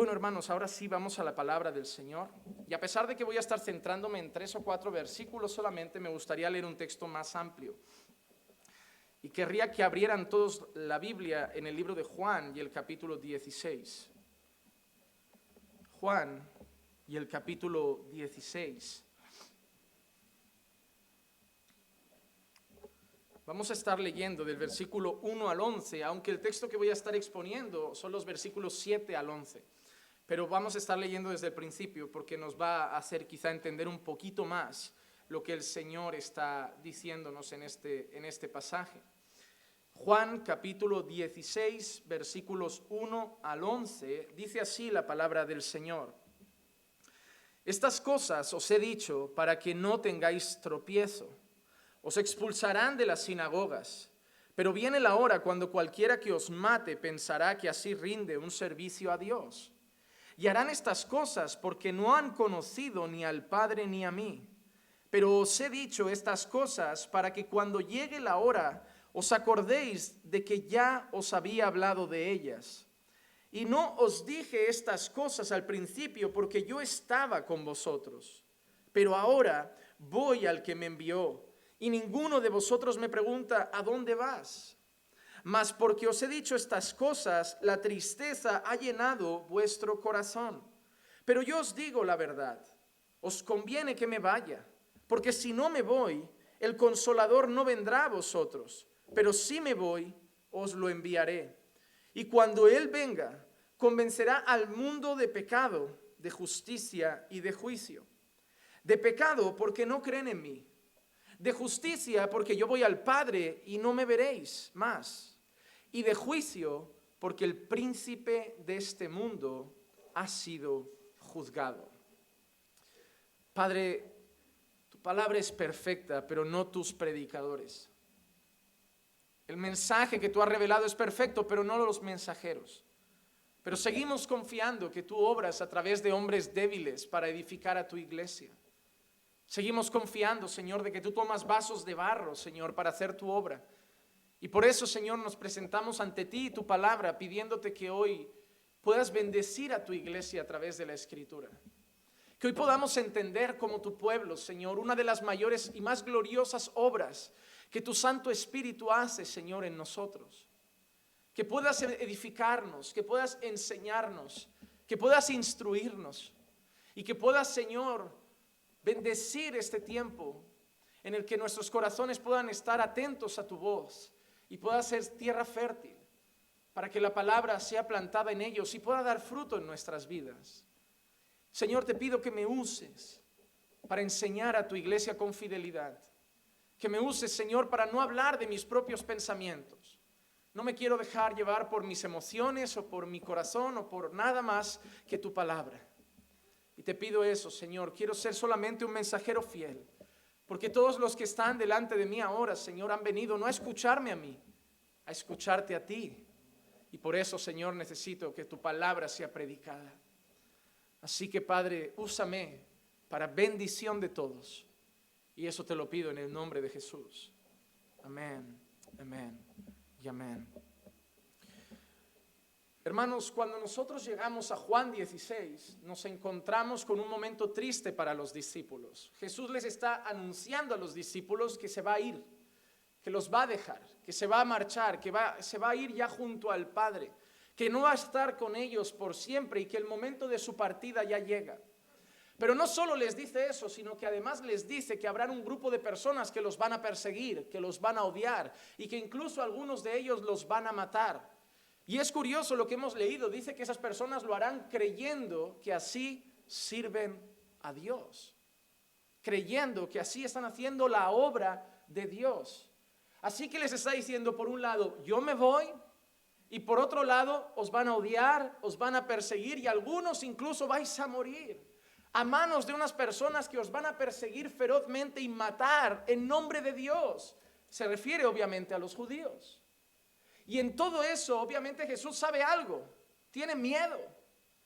Bueno, hermanos, ahora sí vamos a la palabra del Señor. Y a pesar de que voy a estar centrándome en 3 o 4 versículos solamente, me gustaría leer un texto más amplio. Y querría que abrieran todos la Biblia en el libro de Juan y el capítulo 16. Juan y el capítulo 16. Vamos a estar leyendo del versículo 1 al 11, aunque el texto que voy a estar exponiendo son los versículos 7 al 11. Pero vamos a estar leyendo desde el principio porque nos va a hacer quizá entender un poquito más lo que el Señor está diciéndonos en este pasaje. Juan capítulo 16, versículos 1 al 11, dice así la palabra del Señor. Estas cosas os he dicho para que no tengáis tropiezo. Os expulsarán de las sinagogas, pero viene la hora cuando cualquiera que os mate pensará que así rinde un servicio a Dios. Y harán estas cosas porque no han conocido ni al Padre ni a mí. Pero os he dicho estas cosas para que cuando llegue la hora os acordéis de que ya os había hablado de ellas. Y no os dije estas cosas al principio porque yo estaba con vosotros. Pero ahora voy al que me envió, y ninguno de vosotros me pregunta, ¿a dónde vas? Mas porque os he dicho estas cosas, la tristeza ha llenado vuestro corazón. Pero yo os digo la verdad, os conviene que me vaya, porque si no me voy, el Consolador no vendrá a vosotros, pero si me voy, os lo enviaré. Y cuando Él venga, convencerá al mundo de pecado, de justicia y de juicio. De pecado porque no creen en mí. De justicia porque yo voy al Padre y no me veréis más. Y de juicio porque el príncipe de este mundo ha sido juzgado. Padre, tu palabra es perfecta, pero no tus predicadores. El mensaje que tú has revelado es perfecto, pero no los mensajeros. Pero seguimos confiando que tú obras a través de hombres débiles para edificar a tu iglesia. Seguimos confiando, Señor, de que tú tomas vasos de barro, Señor, para hacer tu obra. Y por eso, Señor, nos presentamos ante ti y tu palabra, pidiéndote que hoy puedas bendecir a tu iglesia a través de la Escritura. Que hoy podamos entender como tu pueblo, Señor, una de las mayores y más gloriosas obras que tu Santo Espíritu hace, Señor, en nosotros. Que puedas edificarnos, que puedas enseñarnos, que puedas instruirnos y que puedas, Señor, bendecir este tiempo en el que nuestros corazones puedan estar atentos a tu voz y pueda ser tierra fértil para que la palabra sea plantada en ellos y pueda dar fruto en nuestras vidas. Señor, te pido que me uses para enseñar a tu iglesia con fidelidad. Que me uses, Señor, para no hablar de mis propios pensamientos. No me quiero dejar llevar por mis emociones o por mi corazón o por nada más que tu palabra. Y te pido eso, Señor. Quiero ser solamente un mensajero fiel. Porque todos los que están delante de mí ahora, Señor, han venido no a escucharme a mí, a escucharte a ti. Y por eso, Señor, necesito que tu palabra sea predicada. Así que, Padre, úsame para bendición de todos. Y eso te lo pido en el nombre de Jesús. Amén, amén y amén. Hermanos, cuando nosotros llegamos a Juan 16, nos encontramos con un momento triste para los discípulos. Jesús les está anunciando a los discípulos que se va a ir, que los va a dejar, que se va a marchar, que se va a ir ya junto al Padre, que no va a estar con ellos por siempre y que el momento de su partida ya llega. Pero no solo les dice eso, sino que además les dice que habrá un grupo de personas que los van a perseguir, que los van a odiar y que incluso algunos de ellos los van a matar. Y es curioso lo que hemos leído, dice que esas personas lo harán creyendo que así sirven a Dios, creyendo que así están haciendo la obra de Dios. Así que les está diciendo, por un lado, yo me voy, y por otro lado, os van a odiar, os van a perseguir y algunos incluso vais a morir a manos de unas personas que os van a perseguir ferozmente y matar en nombre de Dios. Se refiere obviamente a los judíos. Y en todo eso, obviamente Jesús sabe algo, tiene miedo,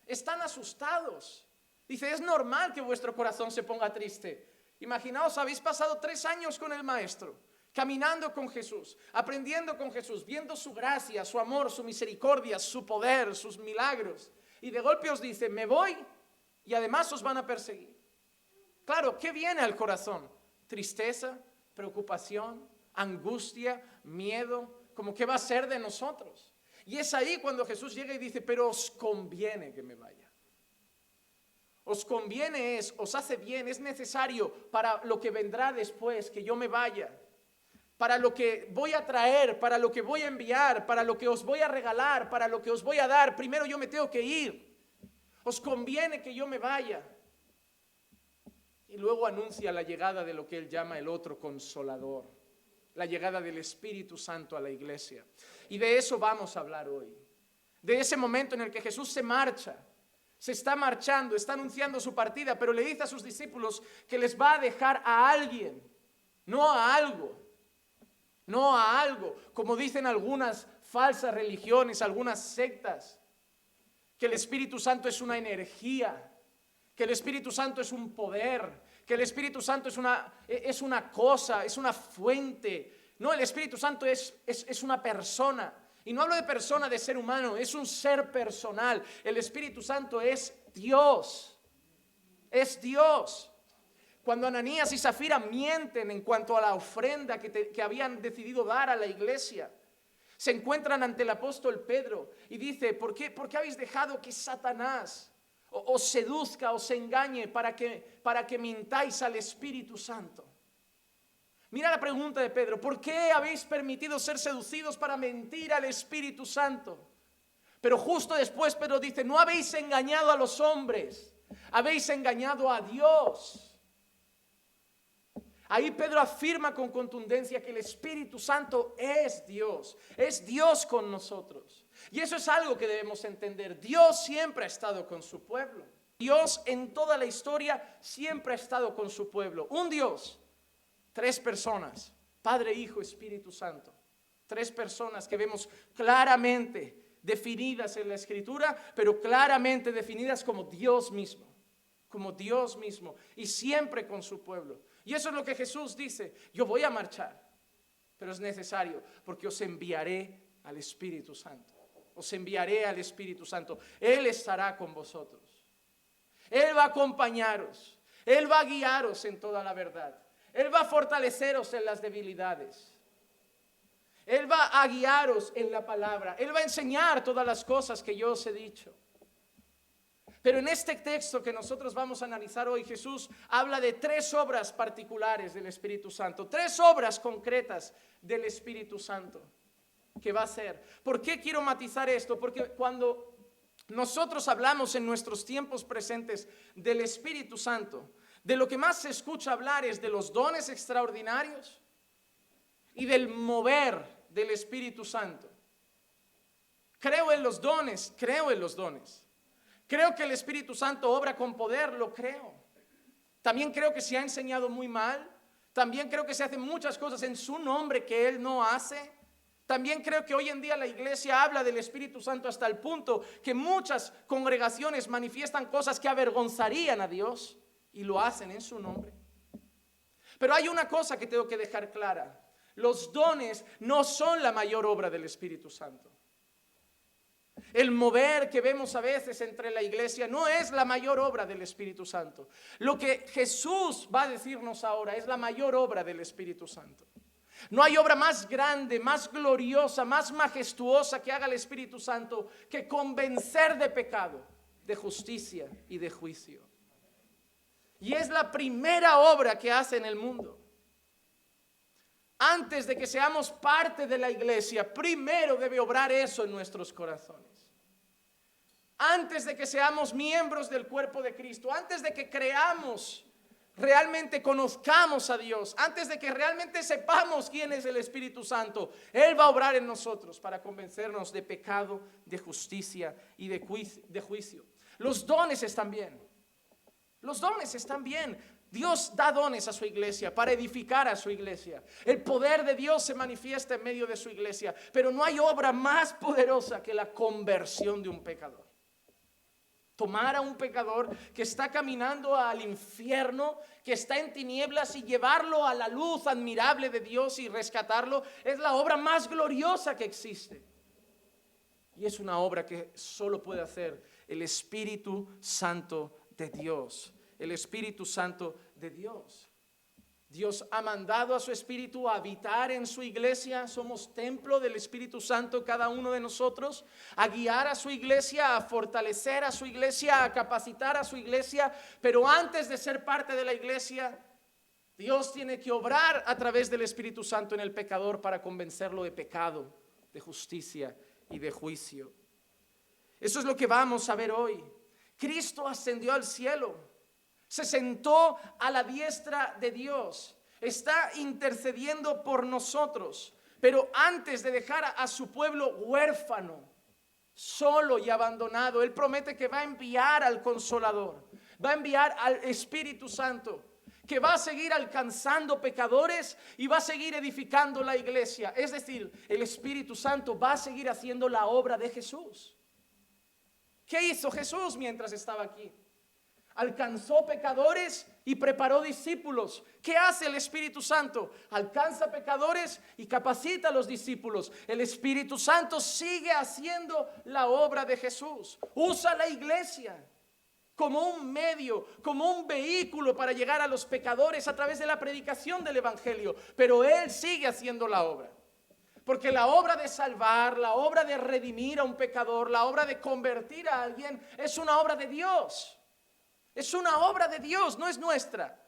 están asustados. Dice, es normal que vuestro corazón se ponga triste. Imaginaos, habéis pasado 3 años con el Maestro, caminando con Jesús, aprendiendo con Jesús, viendo su gracia, su amor, su misericordia, su poder, sus milagros. y de golpe os dice, me voy y además os van a perseguir. Claro, ¿qué viene al corazón? Tristeza, preocupación, angustia, miedo, como qué va a ser de nosotros. Y es ahí cuando Jesús llega y dice, pero os conviene que me vaya. Os conviene os hace bien, es necesario para lo que vendrá después, que yo me vaya. Para lo que voy a traer, para lo que voy a enviar, para lo que os voy a regalar, para lo que os voy a dar. Primero yo me tengo que ir. Os conviene que yo me vaya. Y luego anuncia la llegada de lo que él llama el otro consolador, la llegada del Espíritu Santo a la iglesia. Y de eso vamos a hablar hoy, de ese momento en el que Jesús se marcha, se está marchando, está anunciando su partida, pero le dice a sus discípulos que les va a dejar a alguien, no a algo, no a algo, como dicen algunas falsas religiones, algunas sectas, que el Espíritu Santo es una energía, que el Espíritu Santo es un poder, que el Espíritu Santo es una cosa, es una fuente. No, el Espíritu Santo es una persona. Y no hablo de persona de ser humano, es un ser personal. El Espíritu Santo es Dios. Es Dios. Cuando Ananías y Zafira mienten en cuanto a la ofrenda que habían decidido dar a la iglesia, se encuentran ante el apóstol Pedro y dice, ¿por qué habéis dejado que Satanás os seduzca, os engañe para que mintáis al Espíritu Santo? Mira la pregunta de Pedro, ¿por qué habéis permitido ser seducidos para mentir al Espíritu Santo? Pero justo después Pedro dice, no habéis engañado a los hombres, habéis engañado a Dios. Ahí Pedro afirma con contundencia que el Espíritu Santo es Dios con nosotros. Y eso es algo que debemos entender. Dios siempre ha estado con su pueblo. Dios en toda la historia siempre ha estado con su pueblo. Un Dios, 3 personas, Padre, Hijo, Espíritu Santo. 3 personas que vemos claramente definidas en la Escritura, pero claramente definidas como Dios mismo. Como Dios mismo. Y siempre con su pueblo. Y eso es lo que Jesús dice. Yo voy a marchar, pero es necesario porque os enviaré al Espíritu Santo. Os enviaré al Espíritu Santo. Él estará con vosotros. Él va a acompañaros. Él va a guiaros en toda la verdad. Él va a fortaleceros en las debilidades. Él va a guiaros en la palabra. Él va a enseñar todas las cosas que yo os he dicho. Pero en este texto que nosotros vamos a analizar hoy, Jesús habla de 3 obras particulares del Espíritu Santo. 3 obras concretas del Espíritu Santo que va a hacer. ¿Por qué quiero matizar esto? Porque cuando nosotros hablamos en nuestros tiempos presentes del Espíritu Santo, de lo que más se escucha hablar es de los dones extraordinarios y del mover del Espíritu Santo. Creo en los dones. Creo que el Espíritu Santo obra con poder, lo creo. También creo que se ha enseñado muy mal. También creo que se hacen muchas cosas en su nombre que Él no hace. También creo que hoy en día la iglesia habla del Espíritu Santo hasta el punto que muchas congregaciones manifiestan cosas que avergonzarían a Dios y lo hacen en su nombre. Pero hay una cosa que tengo que dejar clara. Los dones no son la mayor obra del Espíritu Santo. El mover que vemos a veces entre la iglesia no es la mayor obra del Espíritu Santo. Lo que Jesús va a decirnos ahora es la mayor obra del Espíritu Santo. No hay obra más grande, más gloriosa, más majestuosa que haga el Espíritu Santo que convencer de pecado, de justicia y de juicio. Y es la primera obra que hace en el mundo. Antes de que seamos parte de la iglesia, primero debe obrar eso en nuestros corazones. Antes de que seamos miembros del cuerpo de Cristo, antes de que creamos, realmente conozcamos a Dios, antes de que realmente sepamos quién es el Espíritu Santo, Él va a obrar en nosotros para convencernos de pecado, de justicia y de juicio. Los dones están bien. Los dones están bien. Dios da dones a su iglesia para edificar a su iglesia. El poder de Dios se manifiesta en medio de su iglesia, pero no hay obra más poderosa que la conversión de un pecador. Tomar a un pecador que está caminando al infierno, que está en tinieblas, y llevarlo a la luz admirable de Dios y rescatarlo es la obra más gloriosa que existe. Y es una obra que solo puede hacer el Espíritu Santo de Dios. El Espíritu Santo de Dios. Dios ha mandado a su Espíritu a habitar en su iglesia. Somos templo del Espíritu Santo cada uno de nosotros. A guiar a su iglesia, a fortalecer a su iglesia, a capacitar a su iglesia. Pero antes de ser parte de la iglesia, Dios tiene que obrar a través del Espíritu Santo en el pecador para convencerlo de pecado, de justicia y de juicio. Eso es lo que vamos a ver hoy. Cristo ascendió al cielo. Se sentó a la diestra de Dios. Está intercediendo por nosotros. Pero antes de dejar a su pueblo huérfano, solo y abandonado, Él promete que va a enviar al Consolador. Va a enviar al Espíritu Santo, que va a seguir alcanzando pecadores y va a seguir edificando la iglesia. Es decir, el Espíritu Santo va a seguir haciendo la obra de Jesús. ¿Qué hizo Jesús mientras estaba aquí? Alcanzó pecadores y preparó discípulos. ¿Qué hace el Espíritu Santo? Alcanza pecadores y capacita a los discípulos. El Espíritu Santo sigue haciendo la obra de Jesús. Usa la iglesia como un medio, como un vehículo para llegar a los pecadores a través de la predicación del Evangelio. Pero Él sigue haciendo la obra. Porque la obra de salvar, la obra de redimir a un pecador, la obra de convertir a alguien es una obra de Dios. Es una obra de Dios, no es nuestra.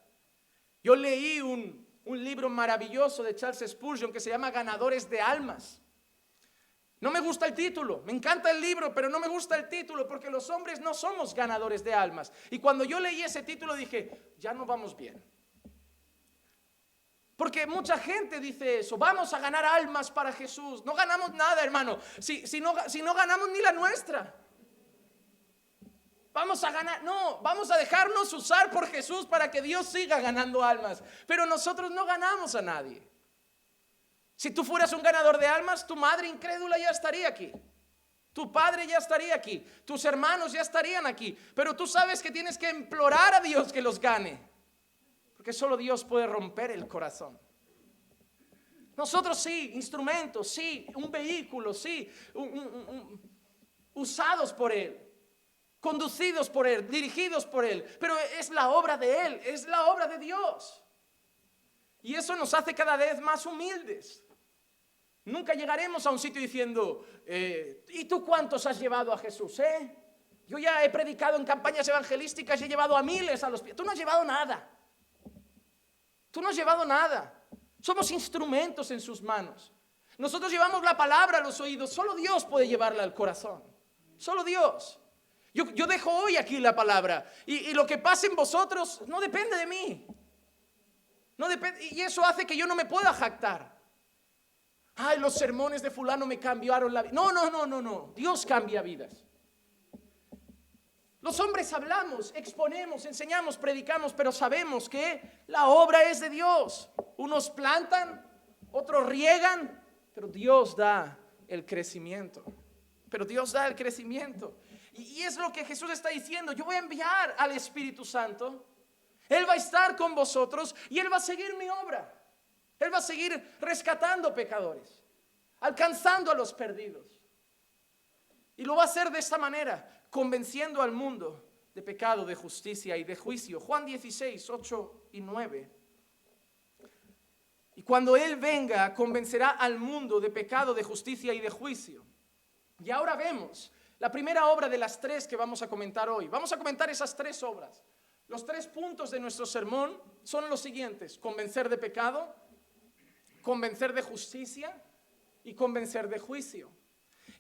Yo leí un libro maravilloso de Charles Spurgeon que se llama Ganadores de Almas. No me gusta el título, me encanta el libro, pero no me gusta el título porque los hombres no somos ganadores de almas. Y cuando yo leí ese título dije, ya no vamos bien. Porque mucha gente dice eso, vamos a ganar almas para Jesús. No ganamos nada, hermano, si no ganamos ni la nuestra. Vamos a ganar, no, vamos a dejarnos usar por Jesús para que Dios siga ganando almas. Pero nosotros no ganamos a nadie. Si tú fueras un ganador de almas, tu madre incrédula ya estaría aquí. Tu padre ya estaría aquí. Tus hermanos ya estarían aquí. Pero tú sabes que tienes que implorar a Dios que los gane. Porque solo Dios puede romper el corazón. Nosotros sí, instrumentos, sí, un vehículo, sí, usados por Él. Conducidos por Él, dirigidos por Él, pero es la obra de Él, es la obra de Dios. Y eso nos hace cada vez más humildes. Nunca llegaremos a un sitio diciendo, ¿y tú cuántos has llevado a Jesús? Yo ya he predicado en campañas evangelísticas y he llevado a miles a los pies. Tú no has llevado nada. Tú no has llevado nada. Somos instrumentos en sus manos. Nosotros llevamos la palabra a los oídos. Solo Dios puede llevarla al corazón. Solo Dios. Yo dejo hoy aquí la palabra y lo que pase en vosotros no depende de mí. No depende, y eso hace que yo no me pueda jactar. Ay, los sermones de fulano me cambiaron la vida. No. Dios cambia vidas. Los hombres hablamos, exponemos, enseñamos, predicamos, pero sabemos que la obra es de Dios. Unos plantan, otros riegan, pero Dios da el crecimiento. Y es lo que Jesús está diciendo. Yo voy a enviar al Espíritu Santo. Él va a estar con vosotros y Él va a seguir mi obra. Él va a seguir rescatando pecadores, alcanzando a los perdidos. Y lo va a hacer de esta manera, convenciendo al mundo de pecado, de justicia y de juicio. Juan 16, 8 y 9. Y cuando Él venga, convencerá al mundo de pecado, de justicia y de juicio. Y ahora vemos la primera obra de las tres que vamos a comentar hoy. Vamos a comentar esas tres obras. Los 3 puntos de nuestro sermón son los siguientes: convencer de pecado, convencer de justicia y convencer de juicio.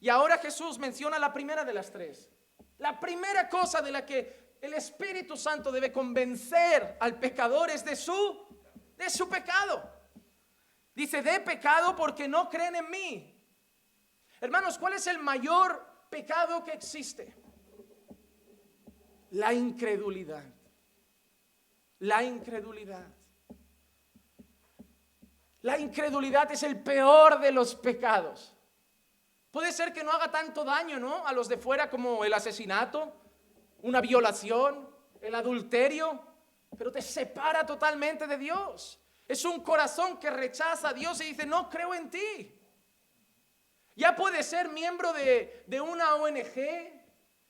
Y ahora Jesús menciona la primera de las 3. La primera cosa de la que el Espíritu Santo debe convencer al pecador es de su pecado. Dice, de pecado porque no creen en mí. Hermanos, ¿cuál es el mayor pecado que existe? La incredulidad. La incredulidad. La incredulidad es el peor de los pecados. Puede ser que no haga tanto daño, ¿no?, a los de fuera como el asesinato, una violación, el adulterio, pero te separa totalmente de Dios. Es un corazón que rechaza a Dios y dice, no creo en ti. Ya puede ser miembro de una ONG,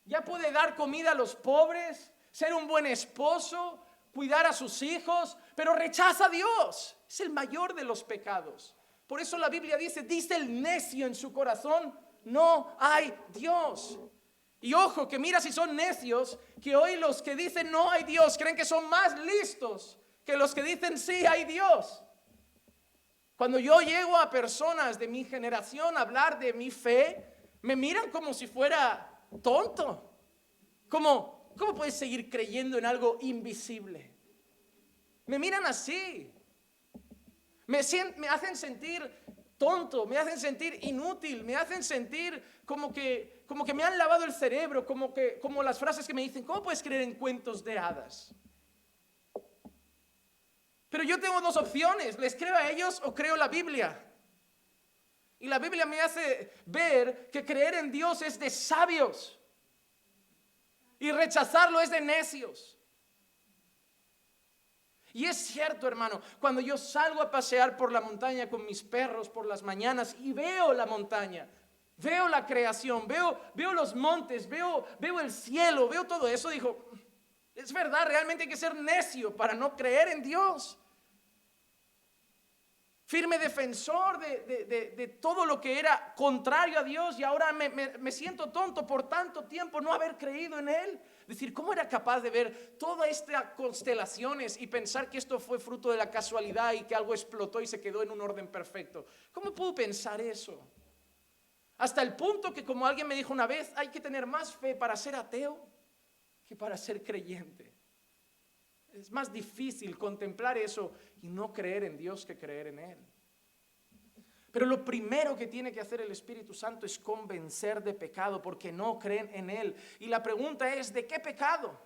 Ya puede dar comida a los pobres, ser un buen esposo, cuidar a sus hijos, pero rechaza a Dios. Es el mayor de los pecados. Por eso la Biblia dice el necio en su corazón, no hay Dios. Y ojo, que mira si son necios, que hoy los que dicen no hay Dios creen que son más listos que los que dicen sí hay Dios. Cuando yo llego a personas de mi generación a hablar de mi fe, me miran como si fuera tonto. ¿Cómo puedes seguir creyendo en algo invisible? Me miran así. Me hacen sentir tonto, me hacen sentir inútil, me hacen sentir como que me han lavado el cerebro, como las frases que me dicen, ¿cómo puedes creer en cuentos de hadas? Pero yo tengo dos opciones, ¿les creo a ellos o creo la Biblia? Y la Biblia me hace ver que creer en Dios es de sabios y rechazarlo es de necios. Y es cierto, hermano, cuando yo salgo a pasear por la montaña con mis perros por las mañanas y veo la montaña, veo la creación, veo los montes, veo el cielo, veo todo eso, digo, es verdad, realmente hay que ser necio para no creer en Dios. Firme defensor de todo lo que era contrario a Dios, y ahora me siento tonto por tanto tiempo no haber creído en Él. Es decir, ¿cómo era capaz de ver todas estas constelaciones y pensar que esto fue fruto de la casualidad y que algo explotó y se quedó en un orden perfecto? ¿Cómo puedo pensar eso? Hasta el punto que, como alguien me dijo una vez, hay que tener más fe para ser ateo que para ser creyente. Es más difícil contemplar eso y no creer en Dios que creer en Él. Pero lo primero que tiene que hacer el Espíritu Santo es convencer de pecado porque no creen en Él. Y la pregunta es, ¿de qué pecado?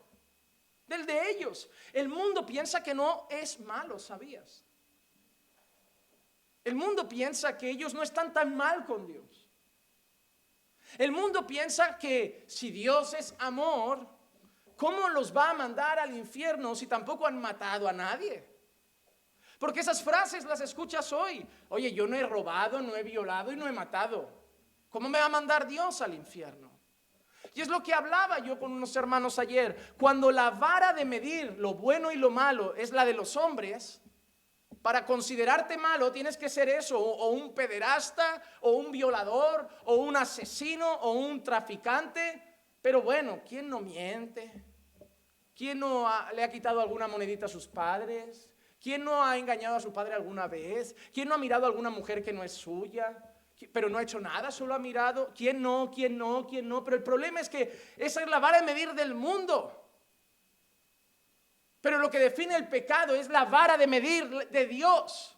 Del de ellos. El mundo piensa que no es malo, ¿sabías? El mundo piensa que ellos no están tan mal con Dios. El mundo piensa que si Dios es amor, ¿cómo los va a mandar al infierno si tampoco han matado a nadie? Porque esas frases las escuchas hoy. Oye, yo no he robado, no he violado y no he matado. ¿Cómo me va a mandar Dios al infierno? Y es lo que hablaba yo con unos hermanos ayer. Cuando la vara de medir lo bueno y lo malo es la de los hombres, para considerarte malo tienes que ser eso, o un pederasta, o un violador, o un asesino, o un traficante. Pero bueno, ¿quién no miente? ¿Quién no le ha quitado alguna monedita a sus padres? ¿Quién no ha engañado a su padre alguna vez? ¿Quién no ha mirado a alguna mujer que no es suya, pero no ha hecho nada, solo ha mirado? ¿Quién no? Pero el problema es que esa es la vara de medir del mundo. Pero lo que define el pecado es la vara de medir de Dios.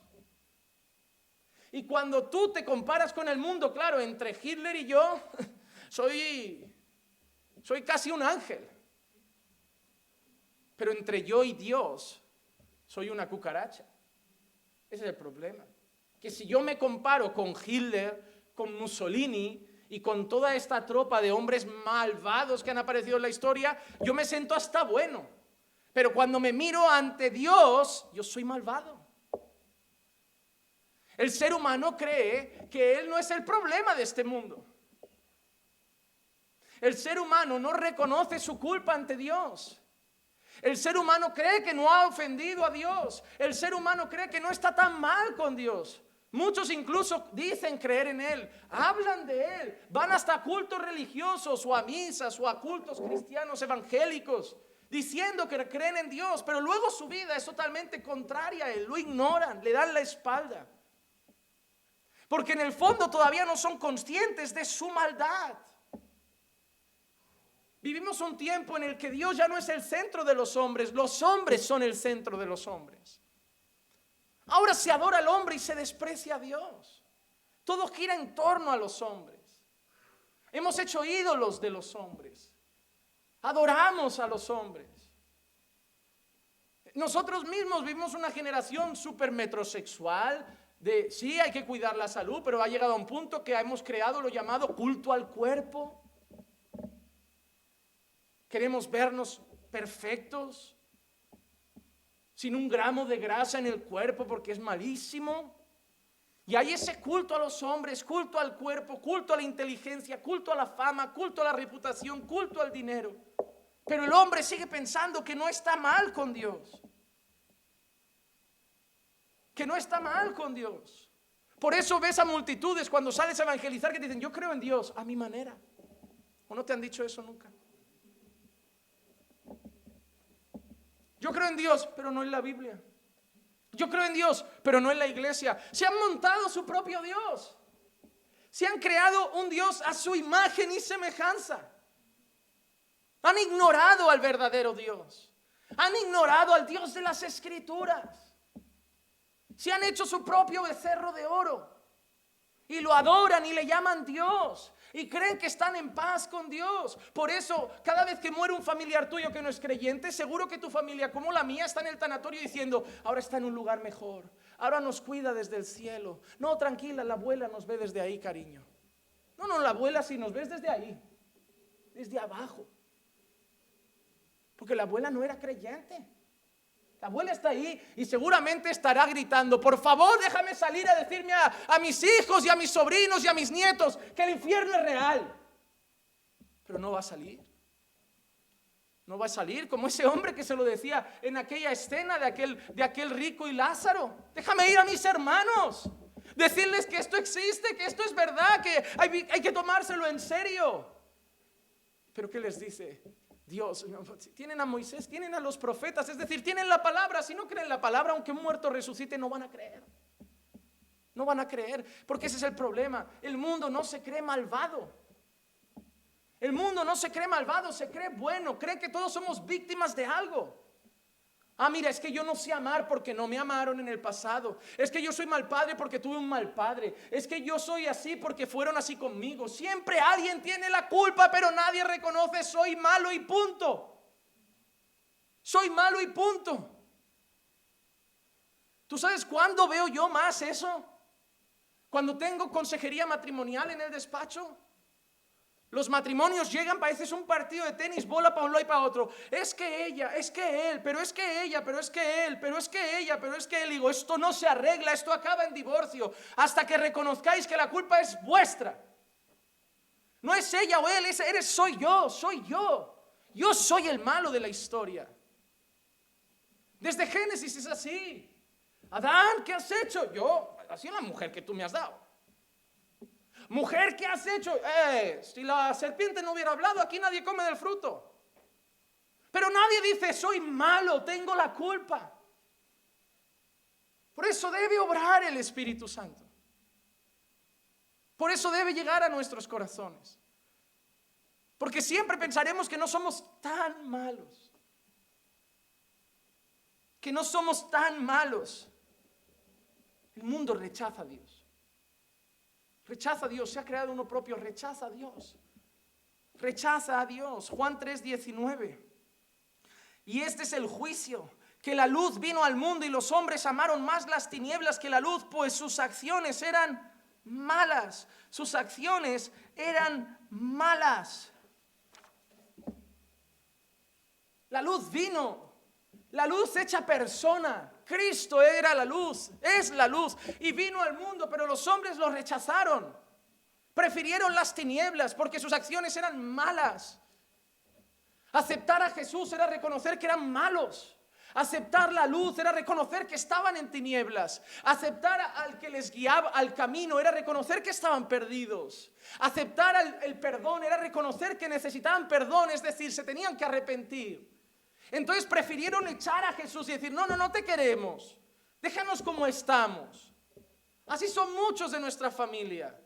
Y cuando tú te comparas con el mundo, claro, entre Hitler y yo, soy casi un ángel. Pero entre yo y Dios, soy una cucaracha. Ese es el problema. Que si yo me comparo con Hitler, con Mussolini y con toda esta tropa de hombres malvados que han aparecido en la historia, yo me siento hasta bueno. Pero cuando me miro ante Dios, yo soy malvado. El ser humano cree que él no es el problema de este mundo. El ser humano no reconoce su culpa ante Dios. El ser humano cree que no ha ofendido a Dios. El ser humano cree que no está tan mal con Dios. Muchos incluso dicen creer en Él, hablan de Él, van hasta cultos religiosos o a misas o a cultos cristianos evangélicos, diciendo que creen en Dios, pero luego su vida es totalmente contraria a Él, lo ignoran, le dan la espalda. Porque en el fondo todavía no son conscientes de su maldad. Vivimos un tiempo en el que Dios ya no es el centro de los hombres son el centro de los hombres. Ahora se adora al hombre y se desprecia a Dios. Todo gira en torno a los hombres. Hemos hecho ídolos de los hombres. Adoramos a los hombres. Nosotros mismos vivimos una generación súper metrosexual. Sí, hay que cuidar la salud, pero ha llegado a un punto que hemos creado lo llamado culto al cuerpo. Queremos vernos perfectos, sin un gramo de grasa en el cuerpo porque es malísimo. Y hay ese culto a los hombres, culto al cuerpo, culto a la inteligencia, culto a la fama, culto a la reputación, culto al dinero. Pero el hombre sigue pensando que no está mal con Dios. Que no está mal con Dios. Por eso ves a multitudes cuando sales a evangelizar que te dicen, yo creo en Dios a mi manera. ¿O no te han dicho eso nunca? Yo creo en Dios, pero no en la Biblia. Yo creo en Dios, pero no en la iglesia. Se han montado su propio Dios. Se han creado un Dios a su imagen y semejanza. Han ignorado al verdadero Dios. Han ignorado al Dios de las Escrituras. Se han hecho su propio becerro de oro. Y lo adoran y le llaman Dios. Y creen que están en paz con Dios. Por eso, cada vez que muere un familiar tuyo que no es creyente, seguro que tu familia, como la mía, está en el tanatorio diciendo, ahora está en un lugar mejor. Ahora nos cuida desde el cielo. No, tranquila, la abuela nos ve desde ahí, cariño. No, la abuela sí nos ves desde ahí. Desde abajo. Porque la abuela no era creyente. La abuela está ahí y seguramente estará gritando, por favor déjame salir a decirme a mis hijos y a mis sobrinos y a mis nietos que el infierno es real. Pero no va a salir. No va a salir como ese hombre que se lo decía en aquella escena de aquel rico y Lázaro. Déjame ir a mis hermanos. Decirles que esto existe, que esto es verdad, que hay que tomárselo en serio. Pero ¿qué les dice? Dios, tienen a Moisés, tienen a los profetas, es decir, tienen la palabra. Si no creen la palabra, aunque un muerto resucite, no van a creer. No van a creer, porque ese es el problema. El mundo no se cree malvado. El mundo no se cree malvado, se cree bueno, cree que todos somos víctimas de algo. Mira, es que yo no sé amar porque no me amaron en el pasado. Es que yo soy mal padre porque tuve un mal padre. Es que yo soy así porque fueron así conmigo. Siempre alguien tiene la culpa, pero nadie reconoce, soy malo y punto. Soy malo y punto. ¿Tú sabes cuándo veo yo más eso? Cuando tengo consejería matrimonial en el despacho. Los matrimonios llegan, pareces un partido de tenis, bola para un lado y para otro. Es que ella, es que él, pero es que ella, pero es que él, pero es que ella, pero es que él. Digo, esto no se arregla, esto acaba en divorcio. Hasta que reconozcáis que la culpa es vuestra. No es ella o él, soy yo, soy yo. Yo soy el malo de la historia. Desde Génesis es así. Adán, ¿qué has hecho? Yo, ha sido la mujer que tú me has dado. Mujer, ¿qué has hecho? Si la serpiente no hubiera hablado, aquí nadie come del fruto. Pero nadie dice, soy malo, tengo la culpa. Por eso debe obrar el Espíritu Santo. Por eso debe llegar a nuestros corazones. Porque siempre pensaremos que no somos tan malos. Que no somos tan malos. El mundo rechaza a Dios. Rechaza a Dios, se ha creado uno propio, rechaza a Dios. Rechaza a Dios. Juan 3:19. Y este es el juicio, que la luz vino al mundo y los hombres amaron más las tinieblas que la luz, pues sus acciones eran malas. Sus acciones eran malas. La luz vino. La luz hecha persona. Cristo era la luz, es la luz. Y vino al mundo, pero los hombres lo rechazaron. Prefirieron las tinieblas porque sus acciones eran malas. Aceptar a Jesús era reconocer que eran malos. Aceptar la luz era reconocer que estaban en tinieblas. Aceptar al que les guiaba al camino era reconocer que estaban perdidos. Aceptar el perdón era reconocer que necesitaban perdón, es decir, se tenían que arrepentir. Entonces prefirieron echar a Jesús y decir, no te queremos, déjanos como estamos. Así son muchos de nuestra familia.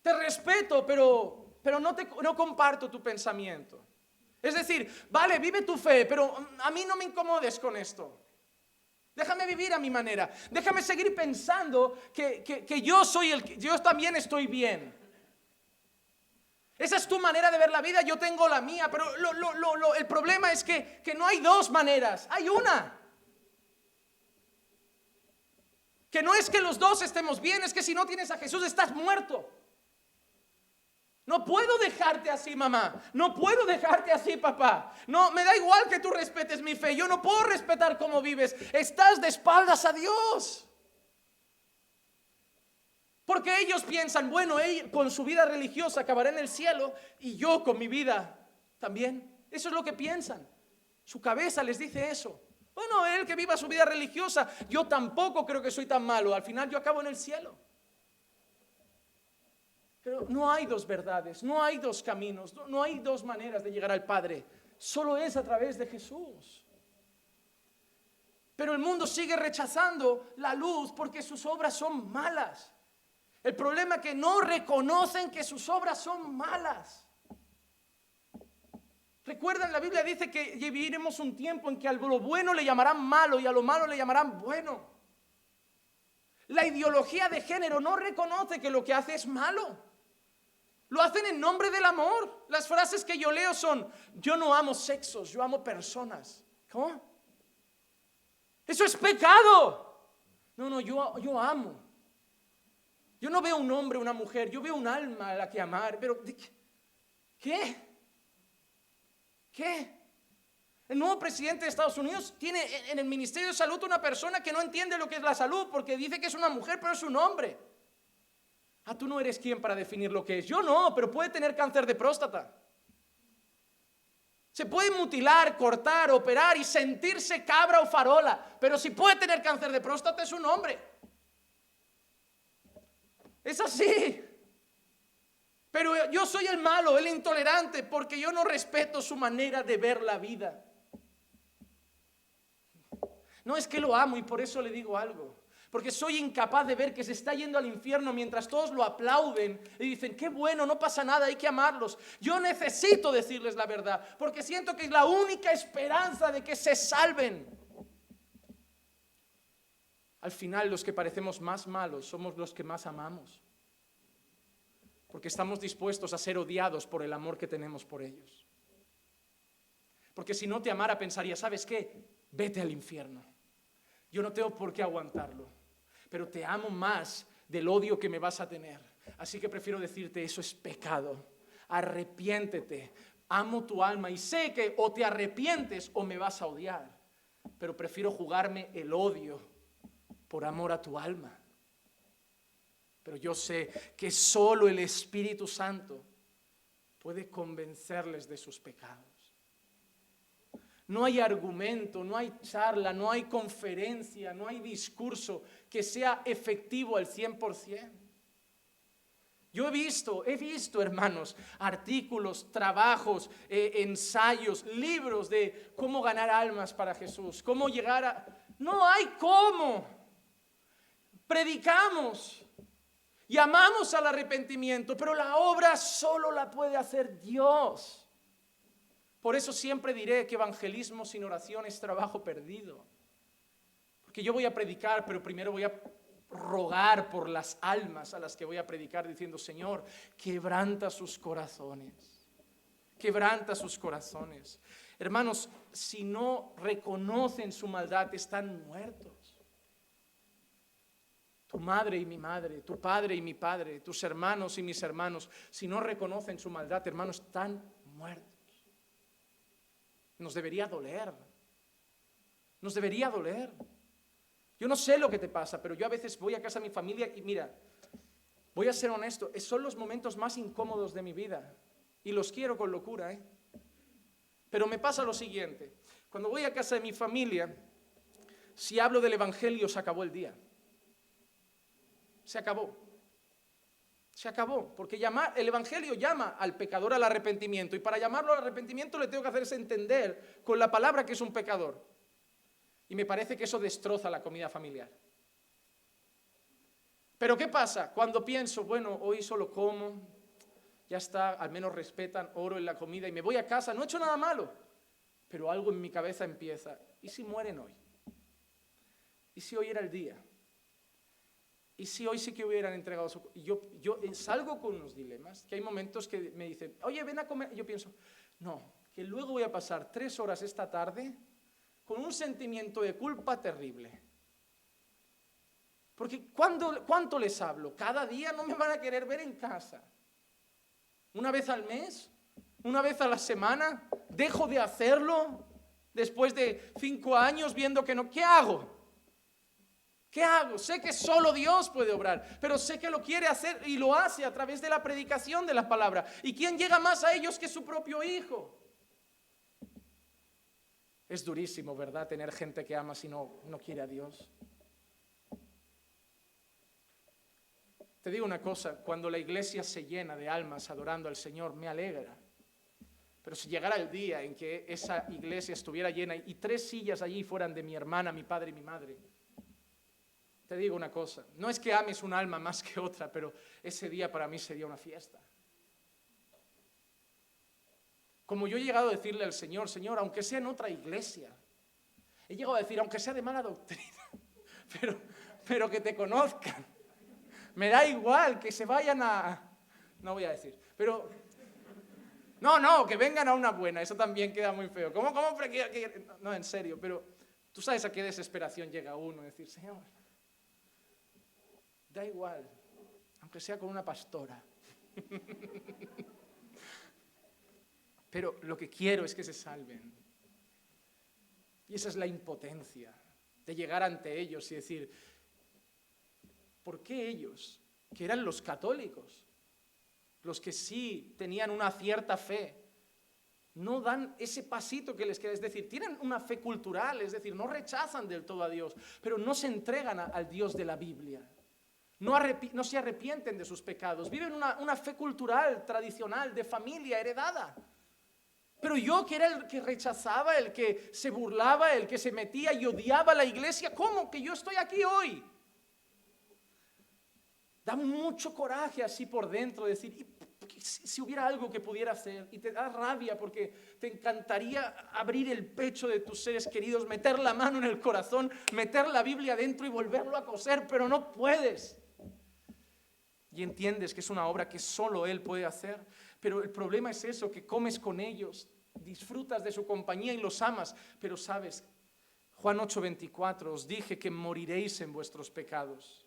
Te respeto, pero no comparto tu pensamiento. Es decir, vale, vive tu fe, pero a mí no me incomodes con esto. Déjame vivir a mi manera. Déjame seguir pensando que yo también estoy bien. Esa es tu manera de ver la vida, yo tengo la mía, pero el problema es que no hay dos maneras, hay una. Que no es que los dos estemos bien, es que si no tienes a Jesús estás muerto. No puedo dejarte así, mamá. No puedo dejarte así, papá. No, me da igual que tú respetes mi fe. Yo no puedo respetar cómo vives. Estás de espaldas a Dios. Porque ellos piensan, bueno, él con su vida religiosa acabará en el cielo y yo con mi vida también. Eso es lo que piensan. Su cabeza les dice eso. Bueno, él que viva su vida religiosa, yo tampoco creo que soy tan malo. Al final yo acabo en el cielo. Pero no hay dos verdades, no hay dos caminos, no hay dos maneras de llegar al Padre. Solo es a través de Jesús. Pero el mundo sigue rechazando la luz porque sus obras son malas. El problema es que no reconocen que sus obras son malas. Recuerdan, la Biblia dice que viviremos un tiempo en que a lo bueno le llamarán malo y a lo malo le llamarán bueno. La ideología de género no reconoce que lo que hace es malo. Lo hacen en nombre del amor. Las frases que yo leo son: yo no amo sexos, yo amo personas. ¿Cómo? Eso es pecado. No, yo amo. Yo no veo un hombre, una mujer, yo veo un alma a la que amar. Pero, ¿qué? El nuevo presidente de Estados Unidos tiene en el Ministerio de Salud una persona que no entiende lo que es la salud porque dice que es una mujer, pero es un hombre. Tú no eres quien para definir lo que es. Yo no, pero puede tener cáncer de próstata. Se puede mutilar, cortar, operar y sentirse cabra o farola, pero si puede tener cáncer de próstata es un hombre. Es así. Pero yo soy el malo, el intolerante, porque yo no respeto su manera de ver la vida. No es que lo amo y por eso le digo algo. Porque soy incapaz de ver que se está yendo al infierno mientras todos lo aplauden y dicen, qué bueno, no pasa nada, hay que amarlos. Yo necesito decirles la verdad, porque siento que es la única esperanza de que se salven. Al final, los que parecemos más malos somos los que más amamos. Porque estamos dispuestos a ser odiados por el amor que tenemos por ellos. Porque si no te amara, pensaría, ¿sabes qué? Vete al infierno. Yo no tengo por qué aguantarlo. Pero te amo más del odio que me vas a tener. Así que prefiero decirte, eso es pecado. Arrepiéntete. Amo tu alma y sé que o te arrepientes o me vas a odiar. Pero prefiero jugarme el odio por amor a tu alma. Pero yo sé que solo el Espíritu Santo puede convencerles de sus pecados. No hay argumento, no hay charla, no hay conferencia, no hay discurso que sea efectivo al 100%. Yo he visto, hermanos, artículos, trabajos, ensayos, libros de cómo ganar almas para Jesús, cómo llegar a... No hay cómo. Predicamos. Llamamos al arrepentimiento, pero la obra solo la puede hacer Dios. Por eso siempre diré que evangelismo sin oración es trabajo perdido. Porque yo voy a predicar, pero primero voy a rogar por las almas a las que voy a predicar diciendo, Señor, quebranta sus corazones. Quebranta sus corazones. Hermanos, si no reconocen su maldad, están muertos. Tu madre y mi madre, tu padre y mi padre, tus hermanos y mis hermanos, si no reconocen su maldad, hermanos, están muertos. Nos debería doler. Nos debería doler. Yo no sé lo que te pasa, pero yo a veces voy a casa de mi familia y mira, voy a ser honesto, son los momentos más incómodos de mi vida y los quiero con locura, ¿eh? Pero me pasa lo siguiente, cuando voy a casa de mi familia, si hablo del Evangelio se acabó el día. Se acabó. Se acabó, porque el Evangelio llama al pecador al arrepentimiento y para llamarlo al arrepentimiento le tengo que hacerse entender con la palabra que es un pecador. Y me parece que eso destroza la comida familiar. Pero ¿qué pasa? Cuando pienso, bueno, hoy solo como, ya está, al menos respetan, oro en la comida y me voy a casa, no he hecho nada malo, pero algo en mi cabeza empieza, ¿y si mueren hoy? ¿Y si hoy era el día? ¿Y si hoy sí que hubieran entregado su... Yo salgo con unos dilemas, que hay momentos que me dicen, oye, ven a comer. Y yo pienso, no, que luego voy a pasar 3 horas esta tarde con un sentimiento de culpa terrible. Porque ¿cuánto les hablo? Cada día no me van a querer ver en casa. ¿Una vez al mes? ¿Una vez a la semana? ¿Dejo de hacerlo después de 5 años viendo que no? ¿Qué hago? ¿Qué hago? Sé que solo Dios puede obrar, pero sé que lo quiere hacer y lo hace a través de la predicación de la palabra. ¿Y quién llega más a ellos que su propio Hijo? Es durísimo, ¿verdad? Tener gente que ama si no quiere a Dios. Te digo una cosa, cuando la iglesia se llena de almas adorando al Señor, me alegra. Pero si llegara el día en que esa iglesia estuviera llena y 3 sillas allí fueran de mi hermana, mi padre y mi madre, te digo una cosa, no es que ames un alma más que otra, pero ese día para mí sería una fiesta. Como yo he llegado a decirle al Señor, Señor, aunque sea en otra iglesia, he llegado a decir, aunque sea de mala doctrina, pero que te conozcan. Me da igual que se vayan no voy a decir, pero no, que vengan a una buena, eso también queda muy feo. ¿Cómo? No, en serio, pero tú sabes a qué desesperación llega uno, decir, Señor, da igual, aunque sea con una pastora. Pero lo que quiero es que se salven. Y esa es la impotencia de llegar ante ellos y decir, ¿por qué ellos, que eran los católicos, los que sí tenían una cierta fe, no dan ese pasito que les queda? Es decir, tienen una fe cultural, es decir, no rechazan del todo a Dios, pero no se entregan al Dios de la Biblia. No se arrepienten de sus pecados, viven una fe cultural, tradicional, de familia, heredada. Pero yo, que era el que rechazaba, el que se burlaba, el que se metía y odiaba la iglesia, ¿cómo que yo estoy aquí hoy? Da mucho coraje así por dentro decir, si hubiera algo que pudiera hacer, y te da rabia porque te encantaría abrir el pecho de tus seres queridos, meter la mano en el corazón, meter la Biblia dentro y volverlo a coser, pero no puedes. Y entiendes que es una obra que solo Él puede hacer, pero el problema es eso, que comes con ellos, disfrutas de su compañía y los amas, pero sabes, Juan 8:24, os dije que moriréis en vuestros pecados,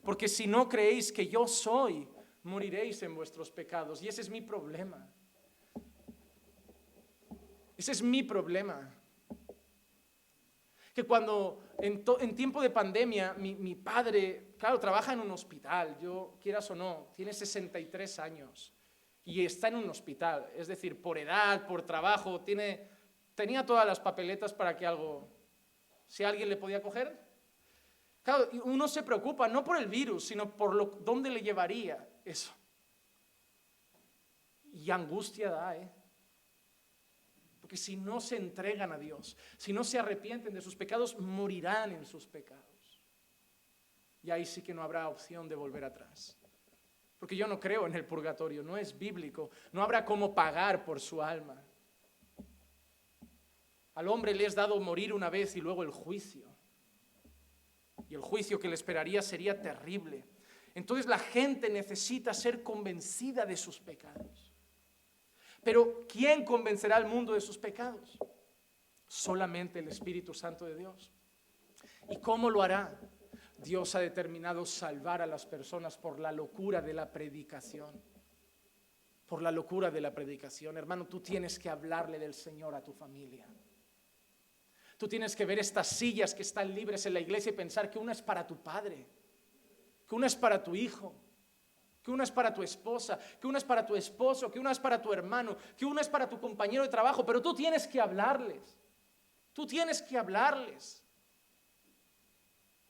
porque si no creéis que yo soy, moriréis en vuestros pecados, y ese es mi problema. Ese es mi problema. Que cuando en tiempo de pandemia, mi padre, claro, trabaja en un hospital, yo, quieras o no, tiene 63 años y está en un hospital, es decir, por edad, por trabajo, tenía todas las papeletas para que si alguien le podía coger. Claro, uno se preocupa no por el virus, sino por dónde le llevaría eso. Y angustia da, Porque si no se entregan a Dios, si no se arrepienten de sus pecados, morirán en sus pecados. Y ahí sí que no habrá opción de volver atrás. Porque yo no creo en el purgatorio, no es bíblico, no habrá cómo pagar por su alma. Al hombre le es dado morir una vez y luego el juicio. Y el juicio que le esperaría sería terrible. Entonces la gente necesita ser convencida de sus pecados. Pero ¿quién convencerá al mundo de sus pecados? Solamente el Espíritu Santo de Dios. ¿Y cómo lo hará? Dios ha determinado salvar a las personas por la locura de la predicación. Por la locura de la predicación. Hermano, tú tienes que hablarle del Señor a tu familia. Tú tienes que ver estas sillas que están libres en la iglesia y pensar que una es para tu padre, que una es para tu hijo, que una es para tu esposa, que una es para tu esposo, que una es para tu hermano, que una es para tu compañero de trabajo, pero tú tienes que hablarles. Tú tienes que hablarles.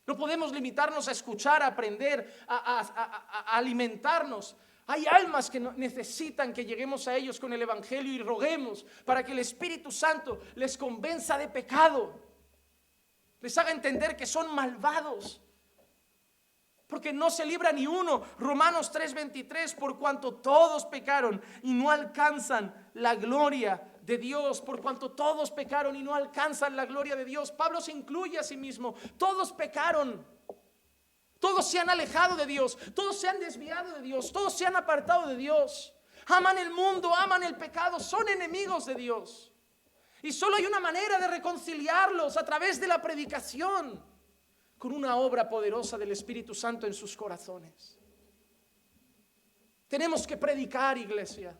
No podemos limitarnos a escuchar, a aprender, a alimentarnos. Hay almas que necesitan que lleguemos a ellos con el Evangelio y roguemos para que el Espíritu Santo les convenza de pecado, les haga entender que son malvados, porque no se libra ni uno. Romanos 3:23, por cuanto todos pecaron y no alcanzan la gloria de Dios, por cuanto todos pecaron y no alcanzan la gloria de Dios. Pablo se incluye a sí mismo, todos pecaron, todos se han alejado de Dios, todos se han desviado de Dios, todos se han apartado de Dios, aman el mundo, aman el pecado, son enemigos de Dios. Y solo hay una manera de reconciliarlos, a través de la predicación, con una obra poderosa del Espíritu Santo en sus corazones. Tenemos que predicar, iglesia.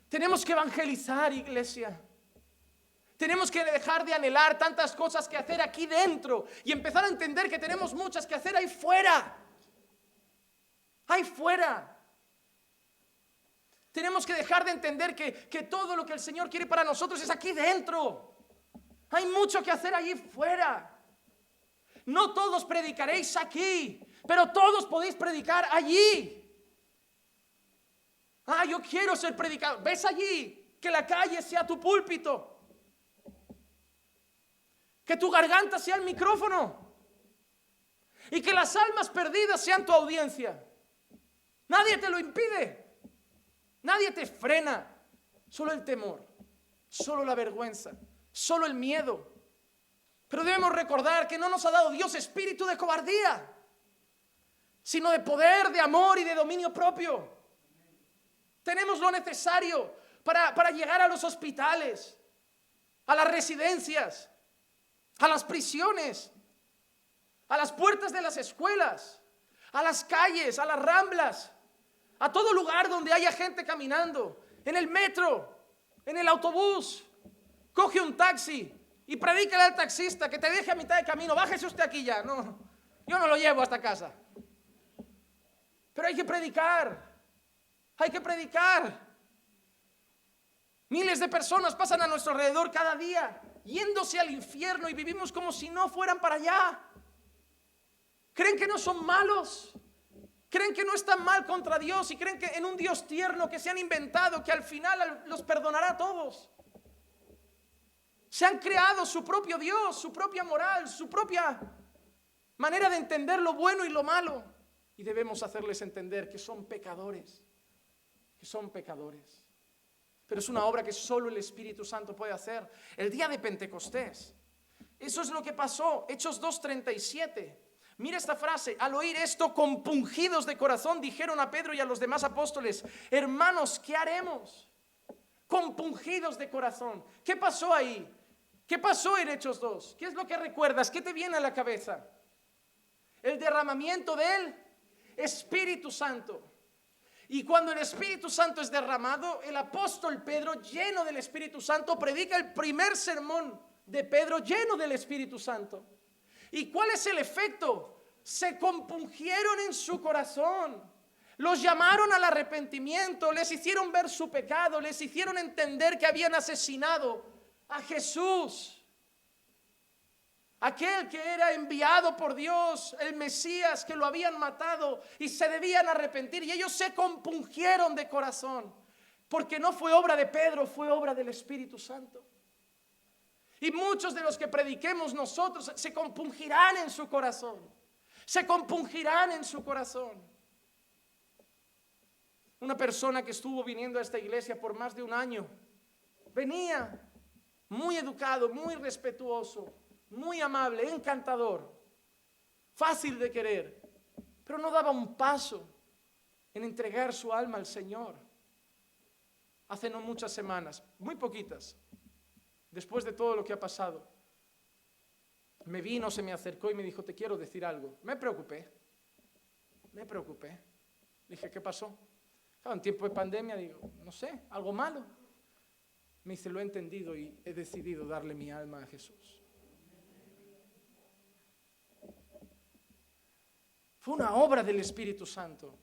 Tenemos que evangelizar, iglesia. Tenemos que dejar de anhelar tantas cosas que hacer aquí dentro y empezar a entender que tenemos muchas que hacer ahí fuera. Ahí fuera. Tenemos que dejar de entender que todo lo que el Señor quiere para nosotros es aquí dentro. Hay mucho que hacer allí fuera. No todos predicaréis aquí, pero todos podéis predicar allí. Yo quiero ser predicador. ¿Ves allí? Que la calle sea tu púlpito. Que tu garganta sea el micrófono. Y que las almas perdidas sean tu audiencia. Nadie te lo impide. Nadie te frena. Solo el temor. Solo la vergüenza. Solo el miedo. Pero debemos recordar que no nos ha dado Dios espíritu de cobardía, sino de poder, de amor y de dominio propio. Tenemos lo necesario para llegar a los hospitales, a las residencias, a las prisiones, a las puertas de las escuelas, a las calles, a las ramblas, a todo lugar donde haya gente caminando, en el metro, en el autobús. Coge un taxi y predícale al taxista que te deje a mitad de camino. Bájese usted aquí ya. No, yo no lo llevo hasta casa. Pero hay que predicar. Hay que predicar. Miles de personas pasan a nuestro alrededor cada día, yéndose al infierno, y vivimos como si no fueran para allá. Creen que no son malos. Creen que no están mal contra Dios y creen que en un Dios tierno que se han inventado, que al final los perdonará a todos. Se han creado su propio Dios, su propia moral, su propia manera de entender lo bueno y lo malo. Y debemos hacerles entender que son pecadores, que son pecadores. Pero es una obra que solo el Espíritu Santo puede hacer. El día de Pentecostés, eso es lo que pasó. Hechos 2:37. Mira esta frase: al oír esto, compungidos de corazón, dijeron a Pedro y a los demás apóstoles: hermanos, ¿qué haremos? Compungidos de corazón. ¿Qué pasó ahí? ¿Qué pasó en Hechos 2? ¿Qué es lo que recuerdas? ¿Qué te viene a la cabeza? El derramamiento del Espíritu Santo. Y cuando el Espíritu Santo es derramado, el apóstol Pedro, lleno del Espíritu Santo, predica el primer sermón de Pedro lleno del Espíritu Santo. ¿Y cuál es el efecto? Se compungieron en su corazón. Los llamaron al arrepentimiento, les hicieron ver su pecado, les hicieron entender que habían asesinado a Jesús, aquel que era enviado por Dios, el Mesías, que lo habían matado y se debían arrepentir. Y ellos se compungieron de corazón, porque no fue obra de Pedro, fue obra del Espíritu Santo. Y muchos de los que prediquemos nosotros se compungirán en su corazón, se compungirán en su corazón. Una persona que estuvo viniendo a esta iglesia por más de un año, venía muy educado, muy respetuoso, muy amable, encantador, fácil de querer, pero no daba un paso en entregar su alma al Señor. Hace no muchas semanas, muy poquitas, después de todo lo que ha pasado, me vino, se me acercó y me dijo: te quiero decir algo. Me preocupé. Dije: ¿qué pasó? Claro, en tiempo de pandemia, digo, no sé, algo malo. Me dice: lo he entendido y he decidido darle mi alma a Jesús. Fue una obra del Espíritu Santo.